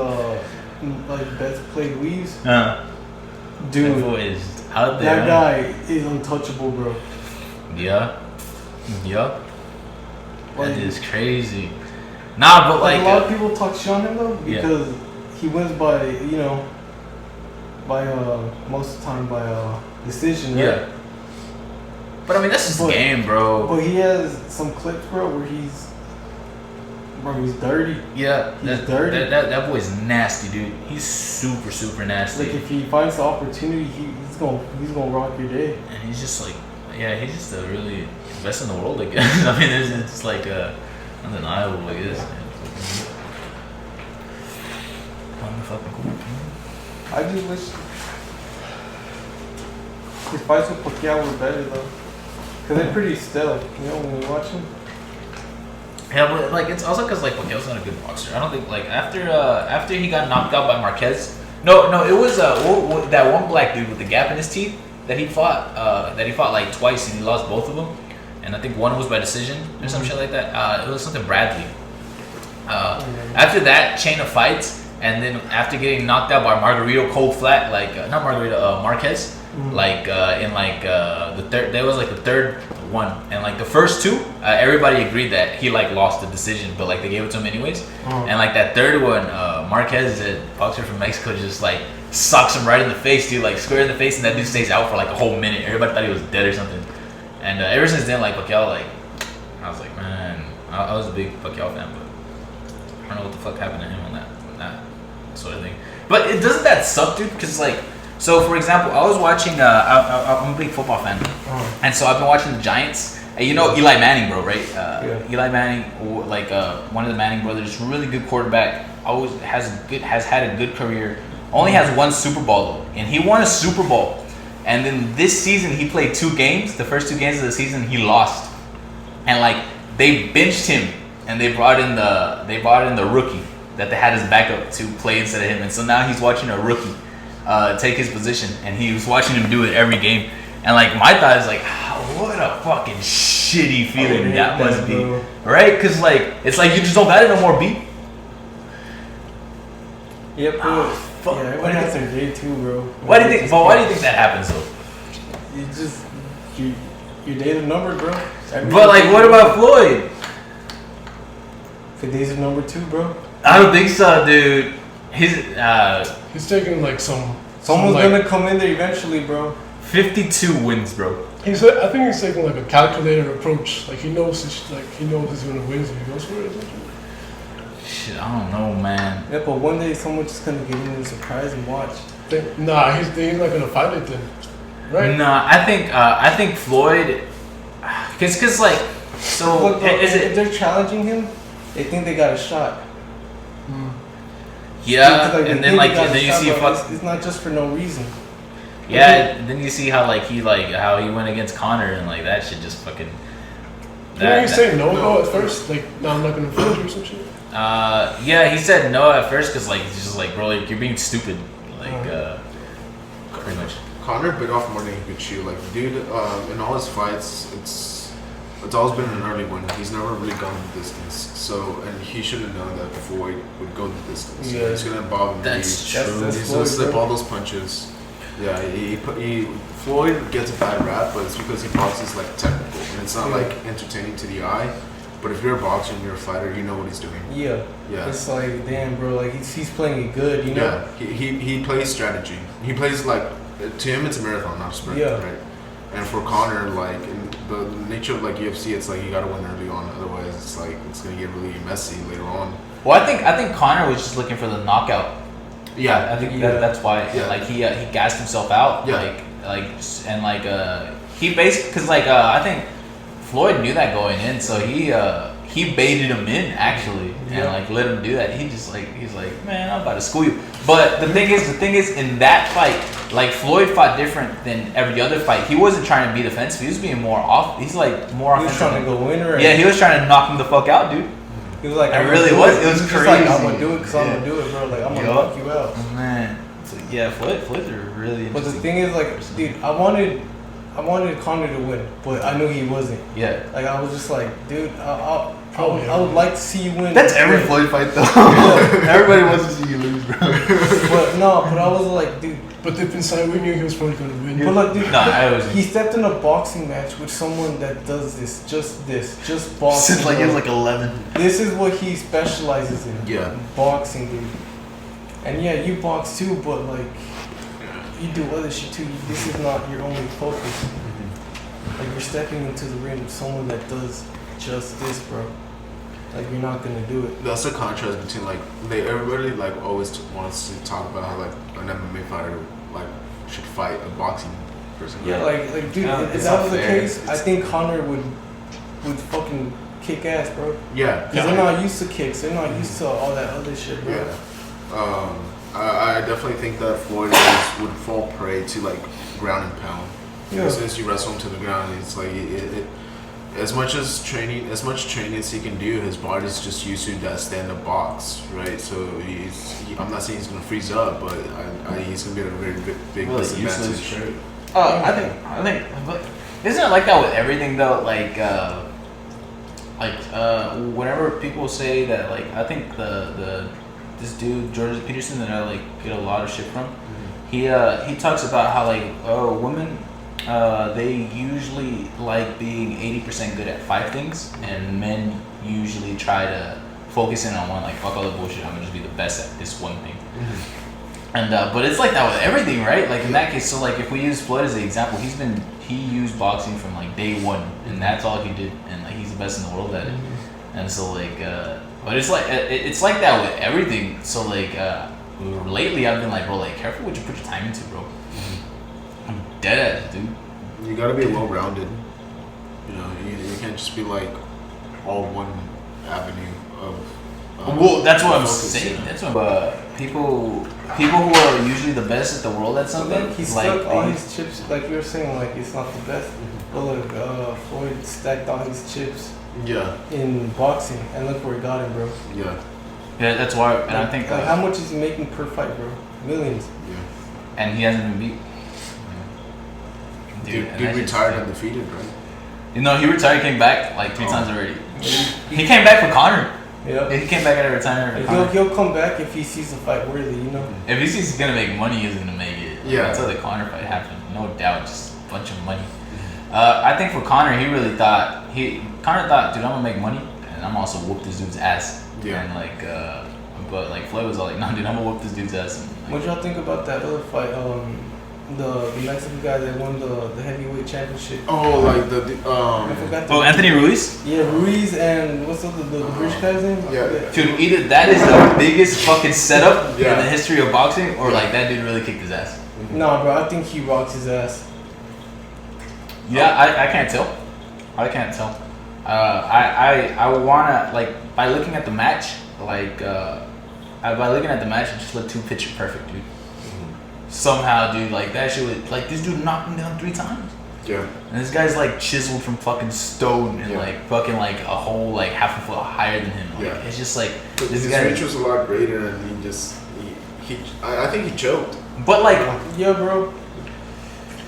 like best played weaves? Dude, that is out there. That guy is untouchable, bro. Yeah. Like, that is crazy. Nah, but like a lot of people talk shit on him though, because he wins by most of the time by decision, right? Yeah. But I mean, that's his game, bro. But he has some clips, bro, where he's dirty. Yeah, he's dirty. That boy's nasty, dude. He's super nasty. Like if he finds the opportunity, he's he's gonna rock your day. And he's just like, yeah, he's just a really best in the world, I guess. I mean, it's like undeniable, I guess. Fucking cool. I just wish his fights with Pacquiao were better though, cause they're pretty still. You know when you watch them. Yeah, but like it's also because like Pacquiao's not a good boxer. I don't think like after he got knocked out by Marquez. No, it was that one black dude with the gap in his teeth that he fought like twice and he lost both of them, and I think one was by decision or some shit like that. It was something Bradley. After that chain of fights, and then after getting knocked out by Margarito cold flat, like not Margarito, Marquez, like in like the third, there was like the third one, and like the first two, everybody agreed that he like lost the decision, but like they gave it to him anyways. And like that third one, Marquez, the boxer from Mexico, just like sucks him right in the face, dude, like square in the face, and that dude stays out for like a whole minute. Everybody thought he was dead or something. And ever since then, like Pacquiao, like I was like, man, I was a big Pacquiao fan, but I don't know what the fuck happened to him on that sort of thing. But it doesn't that suck, dude? Because like, so for example, I was watching. I'm a big football fan, and so I've been watching the Giants. And you know Eli Manning, bro, right? Eli Manning, like one of the Manning brothers, really good quarterback. Always has had a good career. Only has one Super Bowl though, and he won a Super Bowl. And then this season he played 2 games. The first 2 games of the season he lost, and like they benched him, and they brought in the rookie that they had as backup to play instead of him. And so now he's watching a rookie take his position, and he was watching him do it every game. And like my thought is like, what a fucking shitty feeling that must be, right? Because like it's like you just don't got it no more, B. Yep. Yeah, everybody has their day too, bro. Why do you think? But why do you think that happens though? You just your days are numbered, bro. But like, what about Floyd? Your days are numbered too, bro. I don't think so, dude. He's taking like someone's gonna come in there eventually, bro. 52 wins, bro. I think he's taking like a calculated approach. Like he knows he's gonna win if he goes for it. Shit, I don't know, man. Yeah, but one day someone's just gonna give him a surprise and watch. He's not gonna fight it then, right? Nah, I think Floyd, cause like, so look, bro, if they're challenging him, they think they got a shot. Yeah, like, and then you see it's not just for no reason. Yeah, and then you see how he went against Connor and like that shit just fucking. Didn't he say no at first? Like, no, I'm not gonna fight you or some shit. Yeah, he said no at first because like he's just like, bro, like, you're being stupid, like pretty much. Connor bit off more than he could chew. Like, dude, in all his fights, it's always been an early win. He's never really gone the distance. So, and he should have known that Floyd would go the distance. Yeah. He's gonna involve him. That's true. He's gonna slip all those punches. Yeah, Floyd gets a bad rap, but it's because he boxes like technical, and it's not like entertaining to the eye. But if you're a boxer and you're a fighter, you know what he's doing. Yeah. It's like, damn, bro, like he's playing it good, you know. Yeah, he plays strategy. He plays like, to him it's a marathon, not a sprint. Yeah. Right. And for Connor, like in the nature of like UFC, it's like you gotta win early on, otherwise it's like it's gonna get really messy later on. Well, I think Connor was just looking for the knockout. Yeah, I think that's why. Yeah. Like he gassed himself out. Yeah. He basically, because I think Floyd knew that going in, so he baited him in actually, and like let him do that. He's like, man, I'm about to school you. But the thing is, in that fight, like Floyd fought different than every other fight. He wasn't trying to be defensive. He was being more off. He's like more. He was trying to go in, right? Yeah, he was trying to knock him the fuck out, dude. He was like, It really was. It was just crazy. like, I'm gonna do it because I'm gonna do it, bro. Like I'm gonna knock you out. Man, so, yeah, Floyd's a really. But the thing is, like, dude, I wanted Connor to win, but I knew he wasn't. Yeah. Like I was just like, dude, I would like to see you win. That's every Floyd fight though. Everybody wants to see you lose, bro. But I was like, dude. But deep inside, we knew he was probably gonna win. But like, dude, he he stepped in a boxing match with someone that does just boxing. Since like he was like 11. This is what he specializes in. Yeah. Boxing, dude. And yeah, you box too, but like, you do other shit too. This is not your only focus. Like you're stepping into the ring with someone that does just this, bro. Like you're not gonna do it. That's the contrast between like everybody like always wants to talk about how like an MMA fighter like should fight a boxing person. Yeah, right? like dude, No, if it's that not was the fair. case, I think Connor would fucking kick ass, bro. Yeah. Because they're not used to kicks. They're not used to all that other shit, bro. Yeah. I definitely think that Floyd would fall prey to like ground and pound. Yeah. Since you wrestle him to the ground, it's like as much training as he can do, his body's just used to that stand-up box, right? So I'm not saying he's gonna freeze up, but he's gonna be at a very big Really disadvantage. useless shirt. I think, but isn't it like that with everything though? Whenever people say that, like, I think this dude Jordan Peterson that I like get a lot of shit from, he talks about how like women. They usually like being 80% good at 5 things, and men usually try to focus in on one. Like, fuck all the bullshit. I'm gonna just be the best at this one thing. And but it's like that with everything, right? Like in that case, so like if we use Floyd as an example, he used boxing from like day one, and that's all he did, and like he's the best in the world at it. And so like, but it's like that with everything. So like lately, I've been like, bro, like careful what you put your time into, bro. I'm dead at it, dude. You gotta be well-rounded. You know, you can't just be like all one avenue of. Well, that's what I'm focus, saying. yeah. That's what people who are usually the best at the world at So something. like he like stuck all they- his chips, like you were saying, like it's not the best. But look, Floyd stacked all his chips Yeah, in boxing, and look where he got him, bro. yeah, yeah, that's why, and I think like how much is he making per fight, bro? Millions. yeah. and he hasn't been beat. Dude, and that's just- retired undefeated, right? You know, he retired, came back like 3 Oh. times already. He came back for Connor. Yeah. He came back out of retirement for He'll, Connor. he'll come back if he sees the fight worthy, you know. If he sees he's gonna make money, he's gonna make it. Yeah. That's how the Connor fight happened, no doubt, just a bunch of money. I think for Connor, he really thought Connor thought, dude, I'm gonna make money, and I'm also whoop this dude's ass. Yeah. And like, but like Floyd was all like, no, dude, I'm gonna whoop this dude's ass. And, like, What y'all think about that other fight? The Mexican guy that won the heavyweight championship. Oh, like I forgot. oh, Anthony Ruiz? Yeah, Ruiz and what's the British guy's name? I Yeah. forget. Dude, either that is the biggest fucking setup Yeah. in the history of boxing, or like that dude really kicked his ass. Nah, bro, I think he rocks his ass. Yeah, I can't tell. I can't tell. I wanna, like, by looking at the match, like by looking at the match, it just looked too picture perfect, dude. Somehow, dude, like that shit was like this dude knocked him down 3 times, yeah, and this guy's like chiseled from fucking stone and Yeah. like fucking like a whole like half a foot higher than him. Like, Yeah. it's just like but this his guy. reach was a lot greater, and I think he choked. But like, Yeah, bro.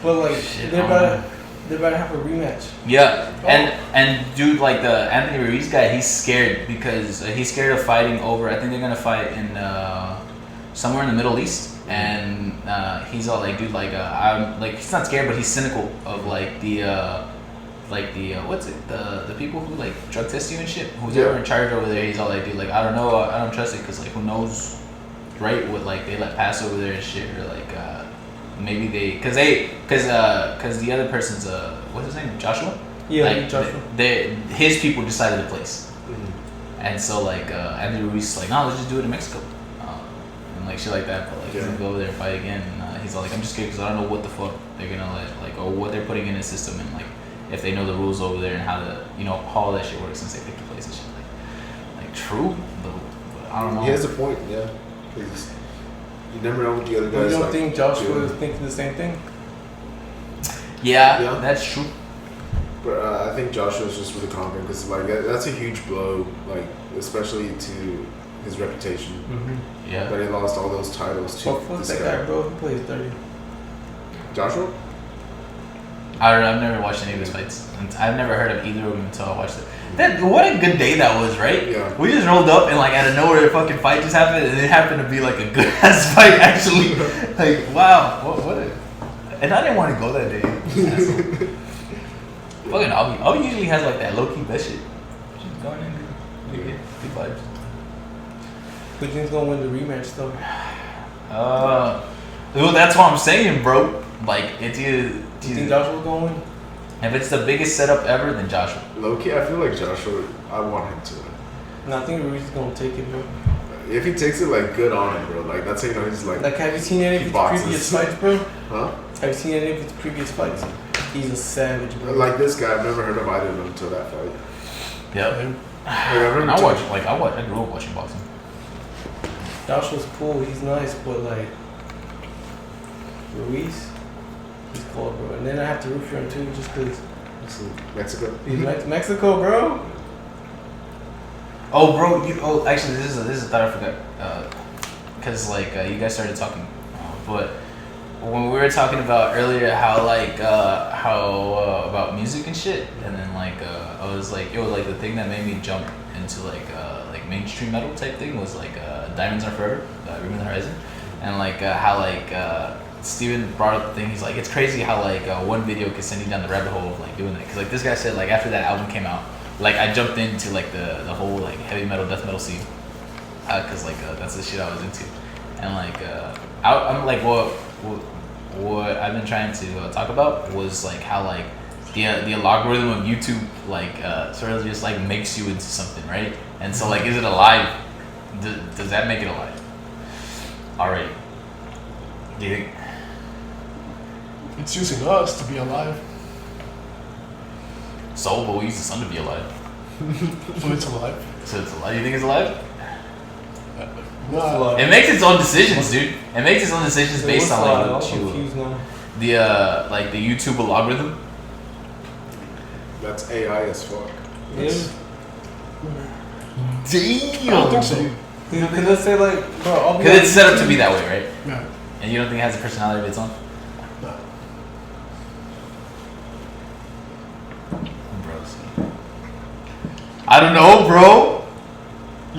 But like Shit, they're I about don't to, they're about to have a rematch. yeah, and dude, like the Anthony Ruiz guy, he's scared because he's scared of fighting over. I think they're gonna fight in somewhere in the Middle East, and he's all like, dude, like I'm like he's not scared, but he's cynical of like the what's it the people who like drug test you and shit. Who's Yeah. ever in charge over there? He's all like, dude, like I don't know, I don't trust it because like who knows, right? What like they let pass over there and shit, or like maybe because the other person's what's his name, Joshua. Yeah, like, Joshua. His people decided the place, and so like Anthony Ruiz is like, no, let's just do it in Mexico, and like shit like that. But like he's Yeah. gonna go over there and fight again, and he's all like, I'm just scared because I don't know what the fuck they're gonna let, like, or what they're putting in the system, and like if they know the rules over there and how how all that shit works since they picked the place and shit. Like true, but I don't know. He has a point, yeah. 'Cause you never know what the other But guys you don't like think Joshua doing. is thinking the same thing? Yeah, Yeah. that's true. But I think Joshua's just really confident because like that's a huge blow, like especially to his reputation. Mm-hmm. Yeah. But he lost all those titles to Fuck this that guy. guy, bro. He plays dirty. Joshua? I don't know. I've never watched any of his fights. And I've never heard of either of them until I watched it. That what a good day that was, right? Yeah. We just rolled up and like out of nowhere, the fucking fight just happened, and it happened to be like a good ass fight actually. Like wow, what? And I didn't want to go that day. Asshole. Fucking Avi usually has like that low key best shit. She's going in good vibes. Who do you think's gonna win the rematch though? Well, that's what I'm saying, bro. Like it's either. Do you think Joshua's gonna win? If it's the biggest setup ever, then Joshua. Low key, I feel like Joshua. I want him to win. No, I think Ruiz is gonna take it, bro. if he takes it like good on it, bro, like that's how you know he's like. Like, have you seen any of he his boxes. previous fights, bro? Huh? Have you seen any of his previous fights? He's a savage, bro. Like this guy, I've never heard of either of them until that fight. Yep. Like, I've heard And him I grew up watching boxing. Josh was cool. He's nice, but like Ruiz, he's cool, bro. And then I have to root for him too, just because Mexico. he's Mexico, bro. Oh, bro, actually, this is a thought I forgot. Because like you guys started talking, but when we were talking about earlier how about music and shit, and then like I was like, yo, like the thing that made me jump into like mainstream metal type thing was like Diamonds Are Forever, Bring Me the Horizon, and like how like Steven brought up the thing. He's like, it's crazy how like one video can send you down the rabbit hole of like doing that. Cause like this guy said like after that album came out, like I jumped into like the whole like heavy metal, death metal scene, cause like that's the shit I was into, and like I'm like what I've been trying to talk about was like how like the algorithm of YouTube like sort of just like makes you into something, right? And so like, is it alive? Does that make it alive already? Do you think? It's using us to be alive. So, but we use the sun to be alive. So it's alive. So it's alive. You think it's alive? No. It makes its own decisions, dude. It makes its own decisions based on like I'm what you, confused now. like the YouTube algorithm. That's AI as fuck. Yeah. I don't think so. Cause let's say like, bro, I'll be Because it's set up to be that way, right? Yeah. And you don't think it has a personality of its own? No. Bro, I don't know, bro.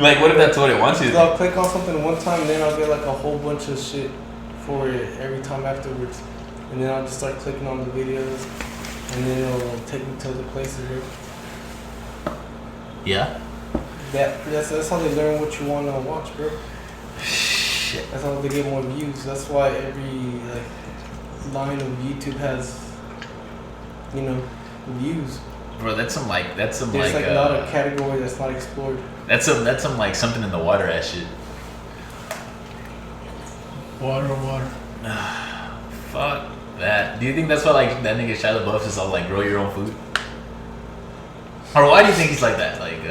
Like, what if that's what it wants you to I'll do? click on something one time, and then I'll get like a whole bunch of shit for it every time afterwards, and then I'll just start clicking on the videos, and then it'll take me to other places. Bro. Yeah. That's how they learn what you want to watch, bro. Shit. That's how they get more views. That's why every like line of YouTube has, you know, views. Bro, that's some There's like not a category that's not explored. that's some like something in the water ass shit. Water. Fuck that. Do you think that's why like that nigga Shia LaBeouf is all like grow your own food? Or why do you think he's like that? Like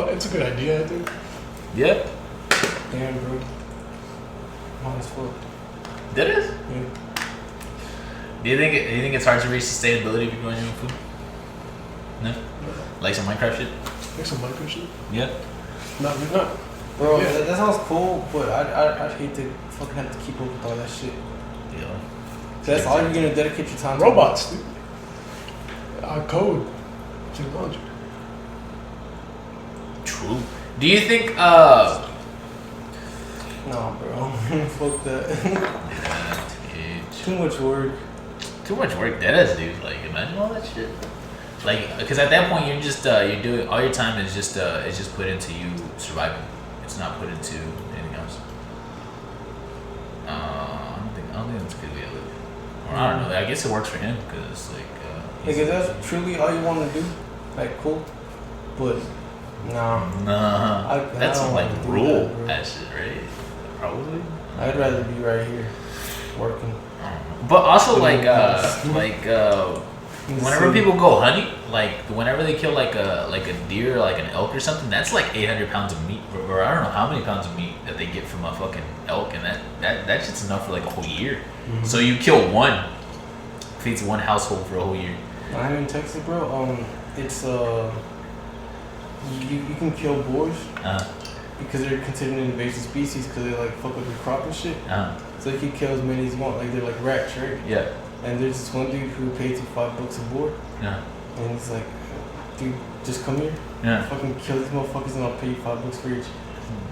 It's a good idea, I think. yeah, Damn, bro. Mine as fuck. that is. Yeah. Do you think it's hard to reach sustainability if you're growing your own food? No. Like some Minecraft shit. Make some Minecraft shit. Yeah. Not. Bro, Yeah. that sounds cool, but I'd hate to fucking have to keep up with all that shit. Yeah. That's all you're gonna dedicate your time to. Robots, dude. Code. Technology. True. Do you think No, bro. Fuck that. Too much work. too much work? That is, dude. Like, imagine all that shit. Like, because at that point you're just you're doing all your time is just put into you surviving. It's not put into anything else. I don't think that's a good way to live. Or I don't know. I guess it works for him because like. Like, if that's truly all you want to do, like, cool. But, nah. Nah. That's I some don't like wanna do rule that, bro. that shit, right? Probably. I'd rather be right here, working. But also like In the whenever city. people go hunting, like whenever they kill like a deer or like an elk or something, that's like 800 pounds of meat, or I don't know how many pounds of meat that they get from a fucking elk, and that shit's enough for like a whole year. Mm-hmm. So you kill one, feeds one household for a whole year. I'm in Texas, bro. It's you can kill boars because they're considered an invasive species because they like fuck with your crop and shit. So you can kill as many as you want, like they're like rats, right? Yeah. And there's this one dude who pays you $5 a board, Yeah. and he's like, dude, just come here, Yeah. fucking kill these motherfuckers, and I'll pay you $5 for each.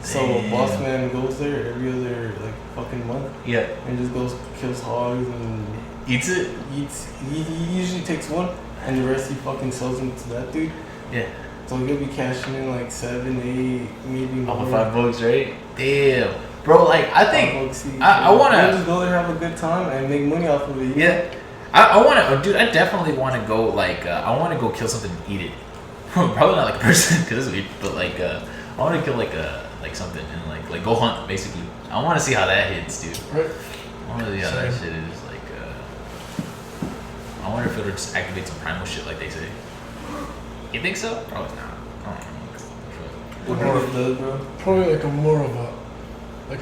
So Damn. boss man goes there every other like fucking month Yeah. and just goes kills hogs and Eats it. eats. He usually takes one, and the rest he fucking sells them to that dude. Yeah. So he'll be cashing in like 7, 8, maybe more. Off of $5, right? Damn. Bro, like I think $5 each. I wanna- We'll just go there, have a good time, and make money off of it. yeah. I want to, dude. I definitely want to go. Like, I want to go kill something and eat it. Probably not like a person because it's weird. But like, I want to kill like a like something and like go hunt basically. I want to see how that hits, dude. Right. I want to see how that shit is like. I wonder if it'll just activate some primal shit like they say. You think so? Probably not. I don't know. What do it does, bro? Probably like a more of a like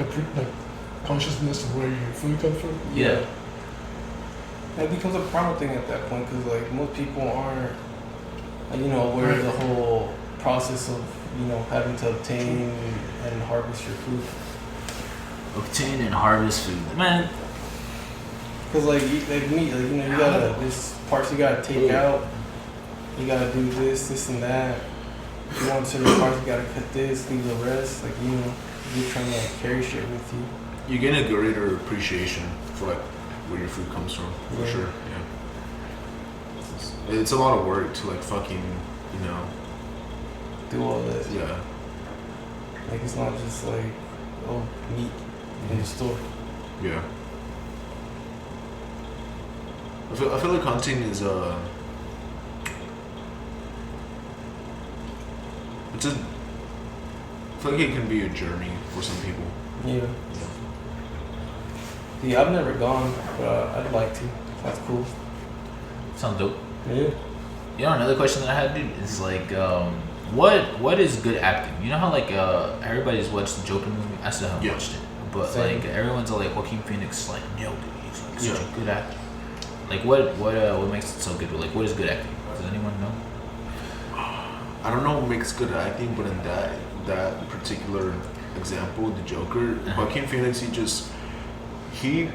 consciousness of where your food comes from. Yeah. It becomes a primal thing at that point because like most people aren't, like, aware of the whole process of having to obtain and harvest your food. Obtain and harvest food, man. Cause like meat, you gotta there's parts you gotta take out. You gotta do this and that. If you want certain parts, you gotta cut this, leave the rest. Like you're trying to carry shit with you. You gain a greater appreciation for like where your food comes from, for sure. Yeah. It's a lot of work to like fucking, Do all that. Yeah. Like it's not just like meat in the store. Yeah. I feel like hunting is I feel like it can be a journey for some people. Yeah. Yeah, I've never gone, but I'd like to. That's cool. Sounds dope. Yeah. Another question that I had, dude, is like, what is good acting? You know how like everybody's watched the Joker movie? I still haven't watched it, but Same. like everyone's all like Joaquin Phoenix, like nailed it. He's like such a good actor. Like what makes it so good? Like what is good acting? Does anyone know? I don't know what makes good acting, but in that particular example, the Joker, Joaquin Phoenix, he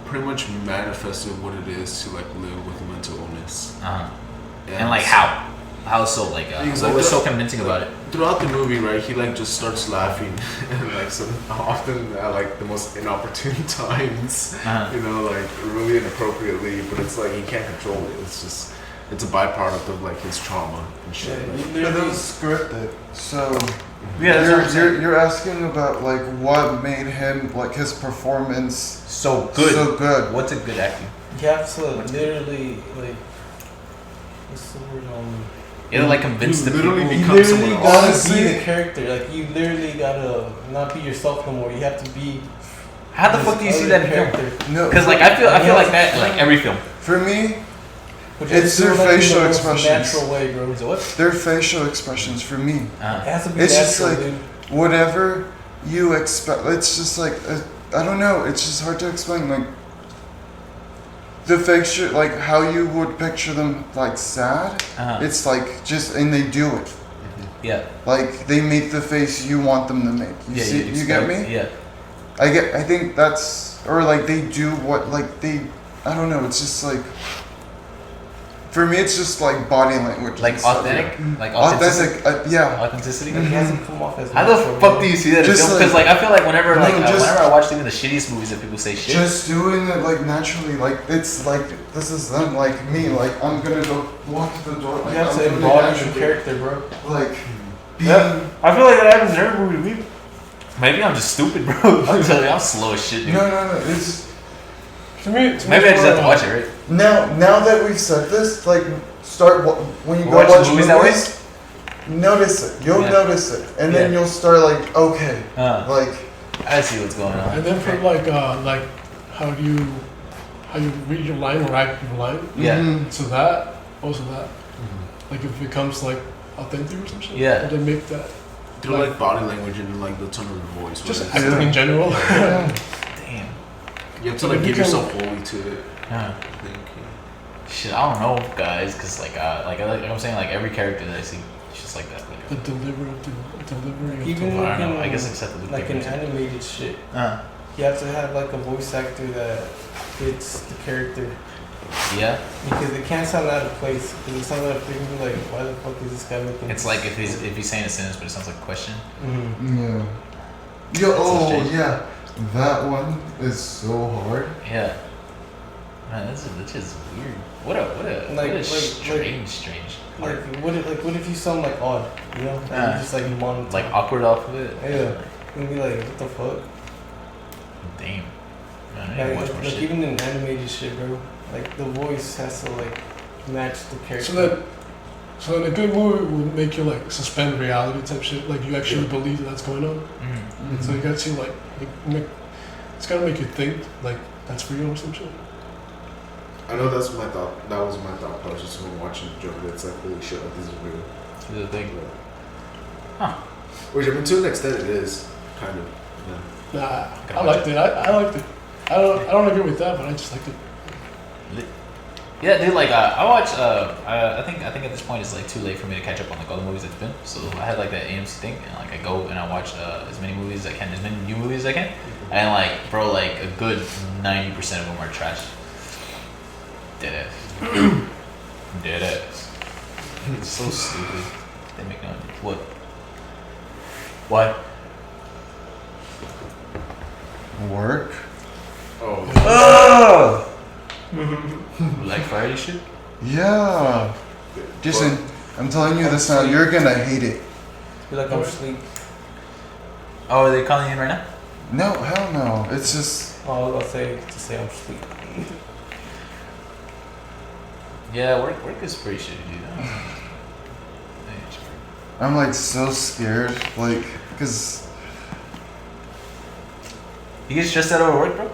pretty much manifested what it is to like live with mental illness. And like how so? Like what was so convincing about it? Throughout the movie, right, he like just starts laughing, and like often at like the most inopportune times, like really inappropriately. But it's like he can't control it. It's a byproduct of like his trauma and shit. Yeah, that was scripted. So You're asking about like what made him like his performance so good. So good. What's a good acting? You have to literally like what's the word It'll like convince the people. you Become literally someone else. gotta Honestly, be the character. Like you literally gotta not be yourself no more. You have to be. How the fuck do you see that in film? No, Because like I feel like that in like every film. for me, But it's you their have to do it in the facial most expressions. Natural way, bro. So what? Their facial expressions for me. It has to be It's just natural, like dude. whatever you expect. It's just like I don't know. It's just hard to explain. Like the picture, like how you would picture them, like sad. It's like just and they do it. Yeah. Like they make the face you want them to make. You see? You get me? Yeah. I think that's or like they do what like they. I don't know. It's just like. For me, it's just like body language. Like and stuff, authentic, yeah. like authenticity. Yeah. Authenticity. Like, it hasn't come off as How the natural, fuck bro. do you see that in Just film? Because like I feel like whenever just- I watch even the shittiest movies that people say shit. Just doing it like naturally, like it's like this is them, like me, like I'm gonna go walk to the door. Like, You have I'm to doing it embody your naturally. character, bro. Like being. Yeah. I feel like that happens in every movie. Maybe I'm just stupid, bro. I'm slow as shit, dude. No. It's Maybe I just have to watch it, right? now that we've said this, like start when you go Watch watch movies that way? movies. Notice it. You'll Yeah. notice it, and then Yeah. you'll start like okay, like I see what's going on. And then for like how you read your line or act your line. Yeah. mhm. So that like if it becomes like authentic or some shit. Yeah. And then make that Through like body language and like the tone of your voice. just where it's- acting in general. Yeah. Damn. you have to like give yourself wholly to it. I think. Shit, I don't know, guys, because like I'm saying, like every character that I see, it's just like that. The delivery of Even the I don't know. in, I guess except the like in animated shit, Uh, you have to have like a voice actor that fits the character yeah. because it can't sound out of place. Because it sounds out of place, you'll be like, why the fuck is this guy making? It's like if he's saying a sentence, but it sounds like a question. Mm-hmm. Yeah. That's a strange- Yeah. That one is so hard. Yeah. Man, that's just weird. What a strange. Like what if you sound like odd, you know? Like, you just like monotone. Like awkward off of it. Yeah. You'll be like, what the fuck? Damn. Man, I need to watch more Like shit. even in animated shit, bro. Like the voice has to like match the character. So in a good movie would make you like suspend reality type shit. Like you actually believe that that's going on. Mm-hmm. So you got to like it's gotta make you think like that's real or some shit. I know that's my thought. That was my thought process when watching Joker. It's like, holy shit, like this is real. This is the thing. Huh. Which, I mean, to an extent, it is kind of. Yeah. Nah, I liked it. I liked it. I don't agree with that, but I just liked it. Yeah, dude. Like, I watch. I think at this point it's like too late for me to catch up on like all the movies that's been. So I had like that AMC thing, and like I go and I watch as many movies as I can, as many new movies as I can, and like, bro, like a good 90% of them are trash. Dead ass. Dead ass. It's so stupid. They make no. What? What? Work. Oh. Like Friday shit? Yeah. Jason, I'm telling you this now. You're gonna hate it. Feel like I'm asleep. Oh, are they calling you in right now? No, hell no. It's just. Oh, I was gonna say I'm asleep. Yeah, work is pretty shitty, dude. I'm like so scared, like, cause. You get stressed out over work, bro?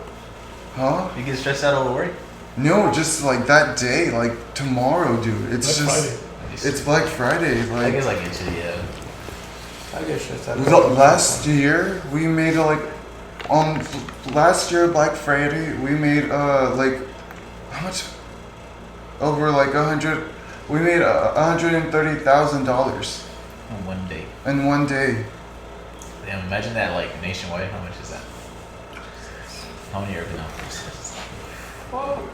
Huh? You get stressed out over work? No, just like that day, like tomorrow, dude. It's Black just. Friday. It's Black Friday, I like. guess I get you, yeah. I get stressed out. Last year we made like on last year Black Friday we made like how much over like 100 we made $130,000 In one day. in one day. Damn, imagine that like nationwide. How much is that? How many urban outfitters? Fuck, dude.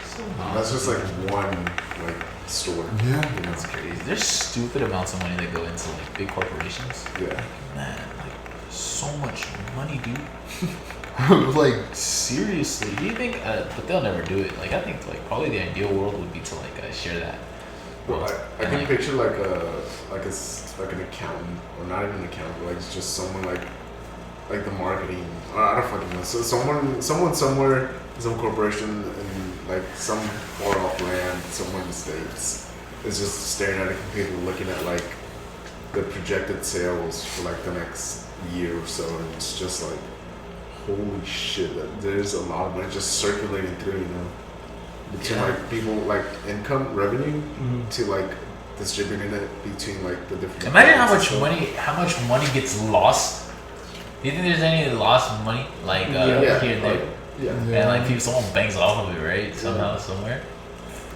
So That's just like one like store. Yeah. You know? That's crazy. There's stupid amounts of money that go into like big corporations. Yeah. Man, like so much money, dude. Like seriously, do you think? But they'll never do it. Like I think like probably the ideal world would be to like share that. Well, I And, can like, picture like an accountant, or not even an accountant, like it's just someone like the marketing. I don't fucking know. So someone somewhere, some corporation in like some far off land, somewhere in the States, is just staring at a computer, looking at like the projected sales for like the next year or so, and it's just like, holy shit, there's a lot of money just circulating through, you know, between like people, like income, revenue, to like distributing it between like the different. imagine how departments much and money, gets lost. Do you think there's any lost money like Yeah. here and there? Yeah. And like someone banks off of it, right? Somehow, somewhere.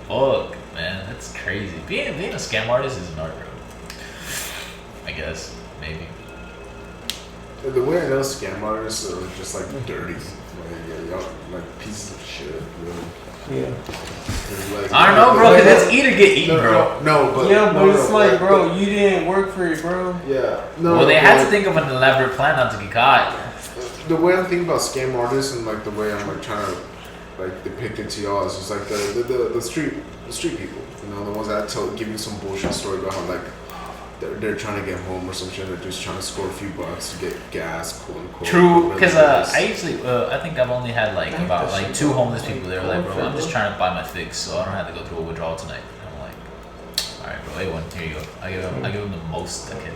Fuck, man, that's crazy. Being a scam artist is an art, bro. I guess, maybe. The way I know scam artists are just like dirty, y'all like pieces of shit, really. Yeah. Like, I don't know, bro, because it's eat or get eaten, bro. No, but Yeah, but no, it's no, like, bro, you didn't work for it, bro. Yeah. No. Well, they no, had but to think of an elaborate plan not to get caught. the way I'm thinking about scam artists and like the way I'm like trying to like depict it to y'all is just like the street people, you know, the ones that give you some bullshit story about how like they're trying to get home or some shit. They're just trying to score a few bucks to get gas, quote unquote. True, because Really I usually, I think I've only had like about like 2 homeless people. They were like, bro, I'm just trying to buy my fix, so I don't have to go through a withdrawal tonight. And I'm like, all right, bro, A1, here you go. I give them the most I can.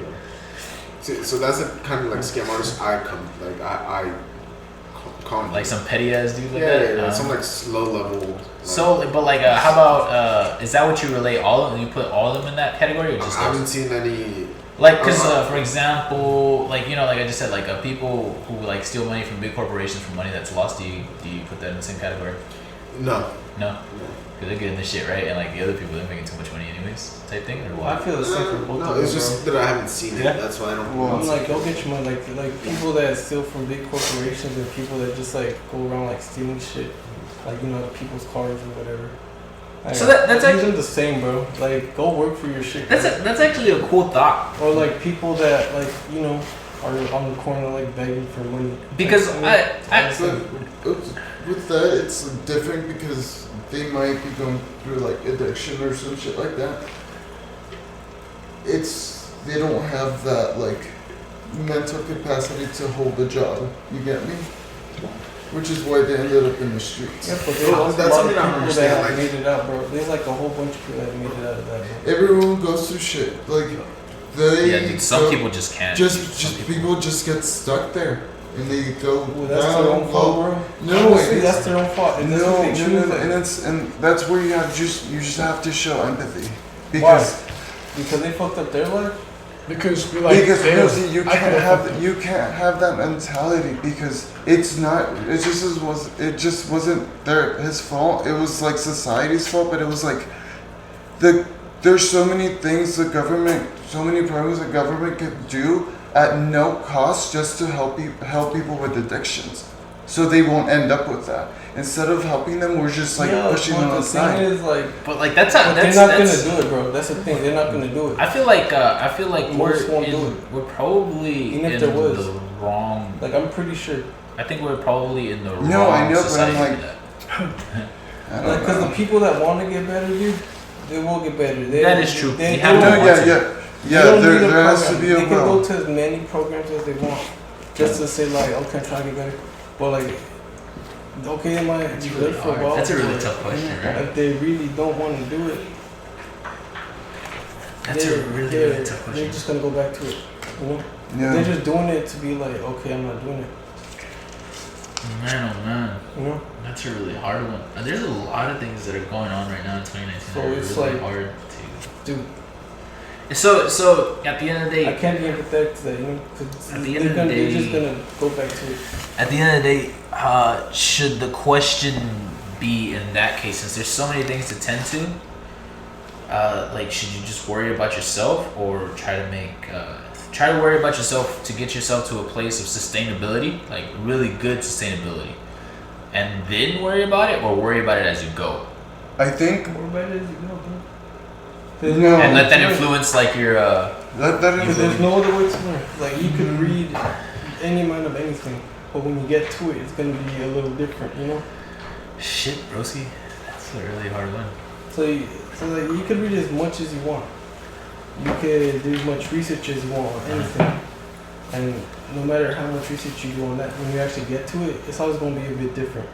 See, so that's the kind of like scam artist I con. Like some petty ass dude like yeah, that. some like low level. Like, So, but like, how about? Is that what you relate all of them? You put all of them in that category, or just I haven't those? seen any. Like, cause for example, like like I just said, like people who like steal money from big corporations for money that's lost. Do you put that in the same category? No. No, because they're getting this shit right, and like the other people, they're making too much money anyways, type thing, or I what? feel the same for both No, of them. it's just that I haven't seen it. Yeah. That's why I don't. Well, I'm like, go get your money. Like people that steal from big corporations and people that just like go around like stealing shit, like you know, people's cars or whatever. Like, So that's use actually them the same, bro. Like, go work for your shit. bro. that's actually a cool thought, Or like people that like you know are on the corner like begging for money. because Like, I But with that, it's different because they might be going through like addiction or some shit like that. They don't have that like mental capacity to hold a job. You get me? which is why they ended up in the streets. Yeah, but there's also That's a lot something I of don't people that understand, have like- made it out, bro. There's like a whole bunch of people that have made it out of that, bro. Everyone goes through shit. Like they Yeah, dude, some go- people just can't. dude. Some just people just get stuck there and they go Well, that's down their own fault, low. bro. No, Honestly, it's- that's their own fault. And that's what they choose. and that's where you just have to show empathy because. Because they fucked up their life. Because we like Because failed. Rosie, you I can't could've you can't have that mentality because it's not it just wasn't his fault. It was like society's fault, but it was like there's so many things so many programs the government could do at no cost just to help people with addictions, so they won't end up with that. Instead of helping them, we're just like pushing them The aside. thing is, like, But like that's how but they're that's not that's. gonna do it, bro. That's the thing. They're not gonna do it. I feel like Most won't do it. we're probably Even if in there was. the wrong. Like, I'm pretty sure. I think we're probably in the wrong No, I know, but I'm society like- for that. I don't Like, because know. the people that want to get better, dude, they will get better. That is true. They, You they have don't to No, want want to. to. yeah. They don't need a There has to program. be a They can go will. to as many programs as they want, just to say like, okay, I'm trying to get better. But like, okay, it might be good for a while. That's a really but tough question, right? If they really don't want to do it, That's a really they're tough question. They're just gonna go back to it. You know, Yeah. they're just doing it to be like, okay, I'm not doing it. Man, oh man, You know, that's a really hard one. And there's a lot of things that are going on right now in 2019 So that are it's really like- hard to. dude, So at the end of the I day, can't be empathetic to that. You know, because At the end of the they're just day- gonna go back to it. at the end of the day, should the question be in that case, since there's so many things to tend to, like should you just worry about yourself or try to worry about yourself to get yourself to a place of sustainability, like really good sustainability, and then worry about it, or worry about it as you go, I think More better as you go, bro. No. and let that influence like your. that Because there's no other way to learn. Like, you could Mm-hmm. read any amount of anything, but when you get to it, it's gonna be a little different, you know. Shit, broski, that's a really hard one. So like, you could read as much as you want. You could do as much research as you want on anything, and no matter how much research you do on that, when you actually get to it, it's always gonna be a bit different.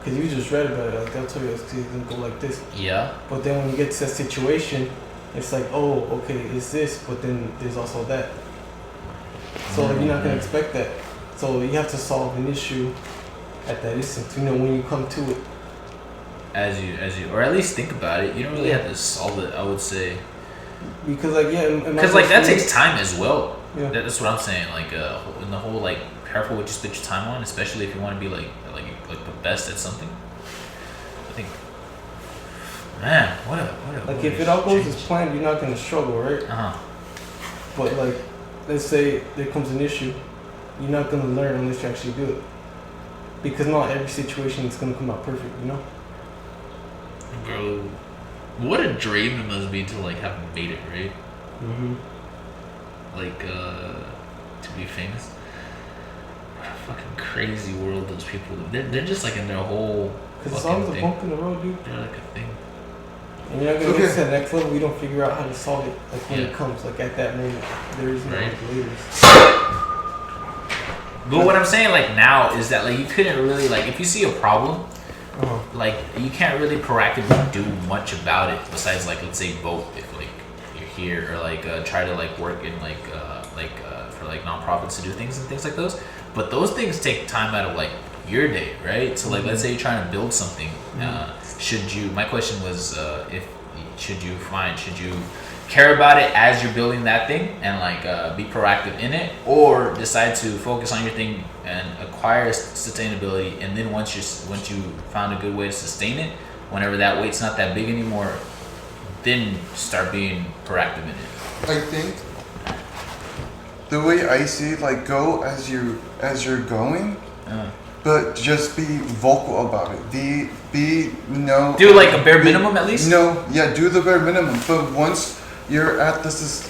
Cause you just read about it, like they'll tell you it's gonna go like this. Yeah. But then when you get to that situation, it's like, oh, okay, it's this, but then there's also that. So like, you're not gonna expect that. So you have to solve an issue at that instant. You know, when you come to it. As you, or at least think about it. You don't really have to solve it, I would say. Because like, yeah, Because like that takes time as well. Yeah. That's what I'm saying. Like in the whole like careful what you spend your time on, especially if you want to be like the best at something. I think, man, what a Like, if it all goes as planned, you're not gonna struggle, right? Uh huh. But like, let's say there comes an issue, you're not gonna learn unless you actually do it. Because not every situation is gonna come out perfect, you know? Bro, what a dream it must be to like have made it, right? Mm-hmm. Like to be famous. What a fucking crazy world those people live. They're just like in their whole Because it's fucking always a thing. bump in the road, dude. They're like a thing. And you're not gonna Okay. get to the next level, you don't figure out how to solve it. Like, when Yeah. it comes, like at that moment. There is no Right. like later. But what I'm saying like now is that like you couldn't really like if you see a problem, Uh-huh. like you can't really proactively do much about it besides like let's say vote if like you're here or like try to like work in like for like nonprofits to do things and things like those. But those things take time out of like your day, right? So like let's say you're trying to build something. Should you? My question was should you care about it as you're building that thing and like be proactive in it, or decide to focus on your thing and acquire sustainability, and then once you found a good way to sustain it, whenever that weight's not that big anymore, then start being proactive in it. I think the way I see it, like go as you're going, but just be vocal about it. Do like a bare minimum at least. No, yeah, do the bare minimum. But once you're at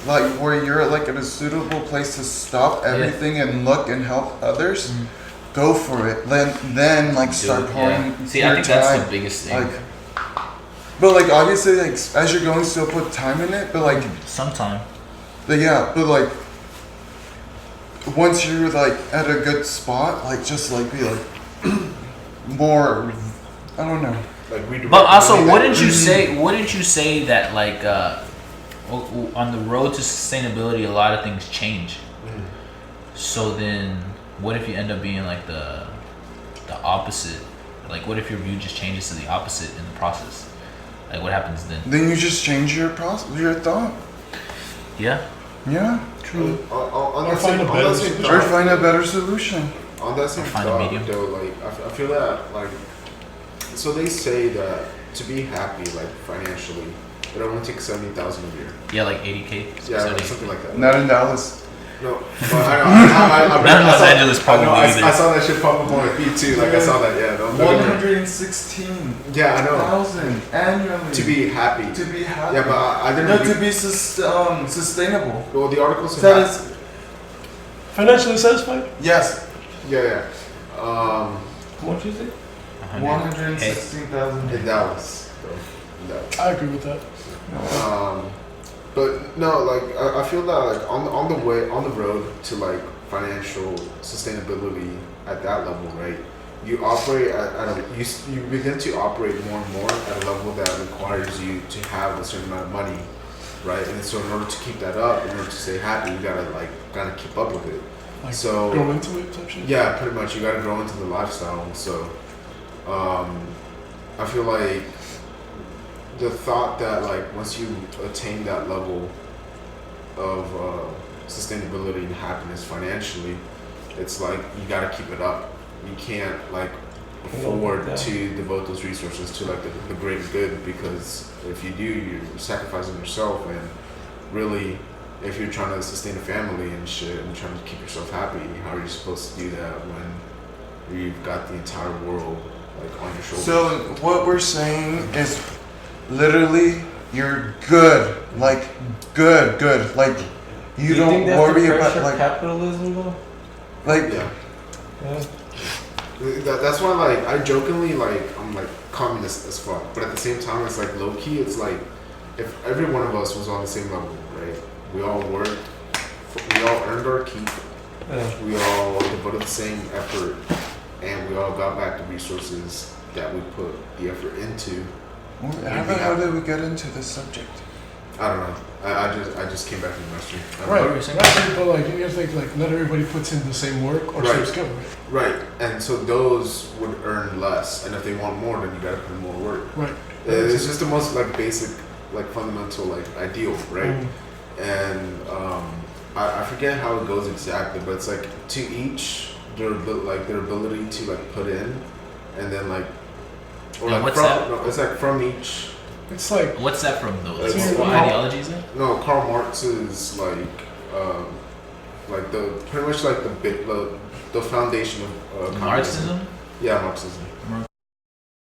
like where you're like at a suitable place to stop everything and look and help others, go for it. Then like start pouring. See, your I think that's time. the biggest thing. Like, but like obviously like as you're going, still put time in it. But like, Sometime. but yeah, but like once you're like at a good spot, like just like be like, more. I don't know. Like we. But also, wouldn't you say that like on the road to sustainability, a lot of things change. So then, what if you end up being like the opposite? Like, what if your view just changes to the opposite in the process? Like, what happens then? Then you just change your your thought. Yeah. Yeah. True. On Or that find same- a on better that same solution. Or thought- find a better solution. On that same Find a thought, medium. though, like I feel that like, so they say that to be happy, like financially, it only takes 70,000 a year. Yeah, like 80K. Yeah, 70. something like that. Not in Dallas. No, but I Not in Los Angeles, probably either. I saw that shit pop up on my feed too. Like I saw that. Yeah, no, 116,000 Yeah, I know. annually. To be happy. To be happy. Yeah, but I didn't. No, read- to be sustainable. Well, the article said That that. is Financially satisfied? yes. Yeah. How much is it? 116,000. In Dallas. Though. In Dallas. I agree with that. But no, like I feel that like on the way on the road to like financial sustainability at that level, right? You operate at a you begin to operate more and more at a level that requires you to have a certain amount of money, right? And so in order to keep that up, in order to stay happy, you gotta like kind of keep up with it. Like, So grow into it type shit? yeah, pretty much. You got to grow into the lifestyle. So, I feel like the thought that like once you attain that level of sustainability and happiness financially, it's like you got to keep it up. You can't like afford to devote those resources to like the greater good, because if you do, you're sacrificing yourself. And really, if you're trying to sustain a family and shit and trying to keep yourself happy, how are you supposed to do that when you've got the entire world like on your shoulders? So what we're saying is literally you're good. Like good. Like you think don't that's worry the about pressure of like capitalism though? like Yeah. Yeah. That's why like I jokingly like I'm like communist as fuck, but at the same time it's like low key. It's like if every one of us was on the same level, right? We all worked, we all earned our keep, Yeah. we all devoted the same effort, and we all got back the resources that we put the effort into. how did we get into this subject? I don't know. I just came back from the industry. Right, right, but like you think like not everybody puts in the same work or same Right. skill, right? Right, and so those would earn less, and if they want more, then you gotta put in more work. Right. It's just the most like basic, like fundamental, like ideal, right? Mm. And I forget how it goes exactly, but it's like to each their ability to like put in, and then like or Yeah, like what's from that? no, it's like from each. It's like What's that from though? Like, It's what Karl- ideology is that? No, Karl Marx is like the pretty much like the foundation of communism. Marxism? Yeah, Marxism.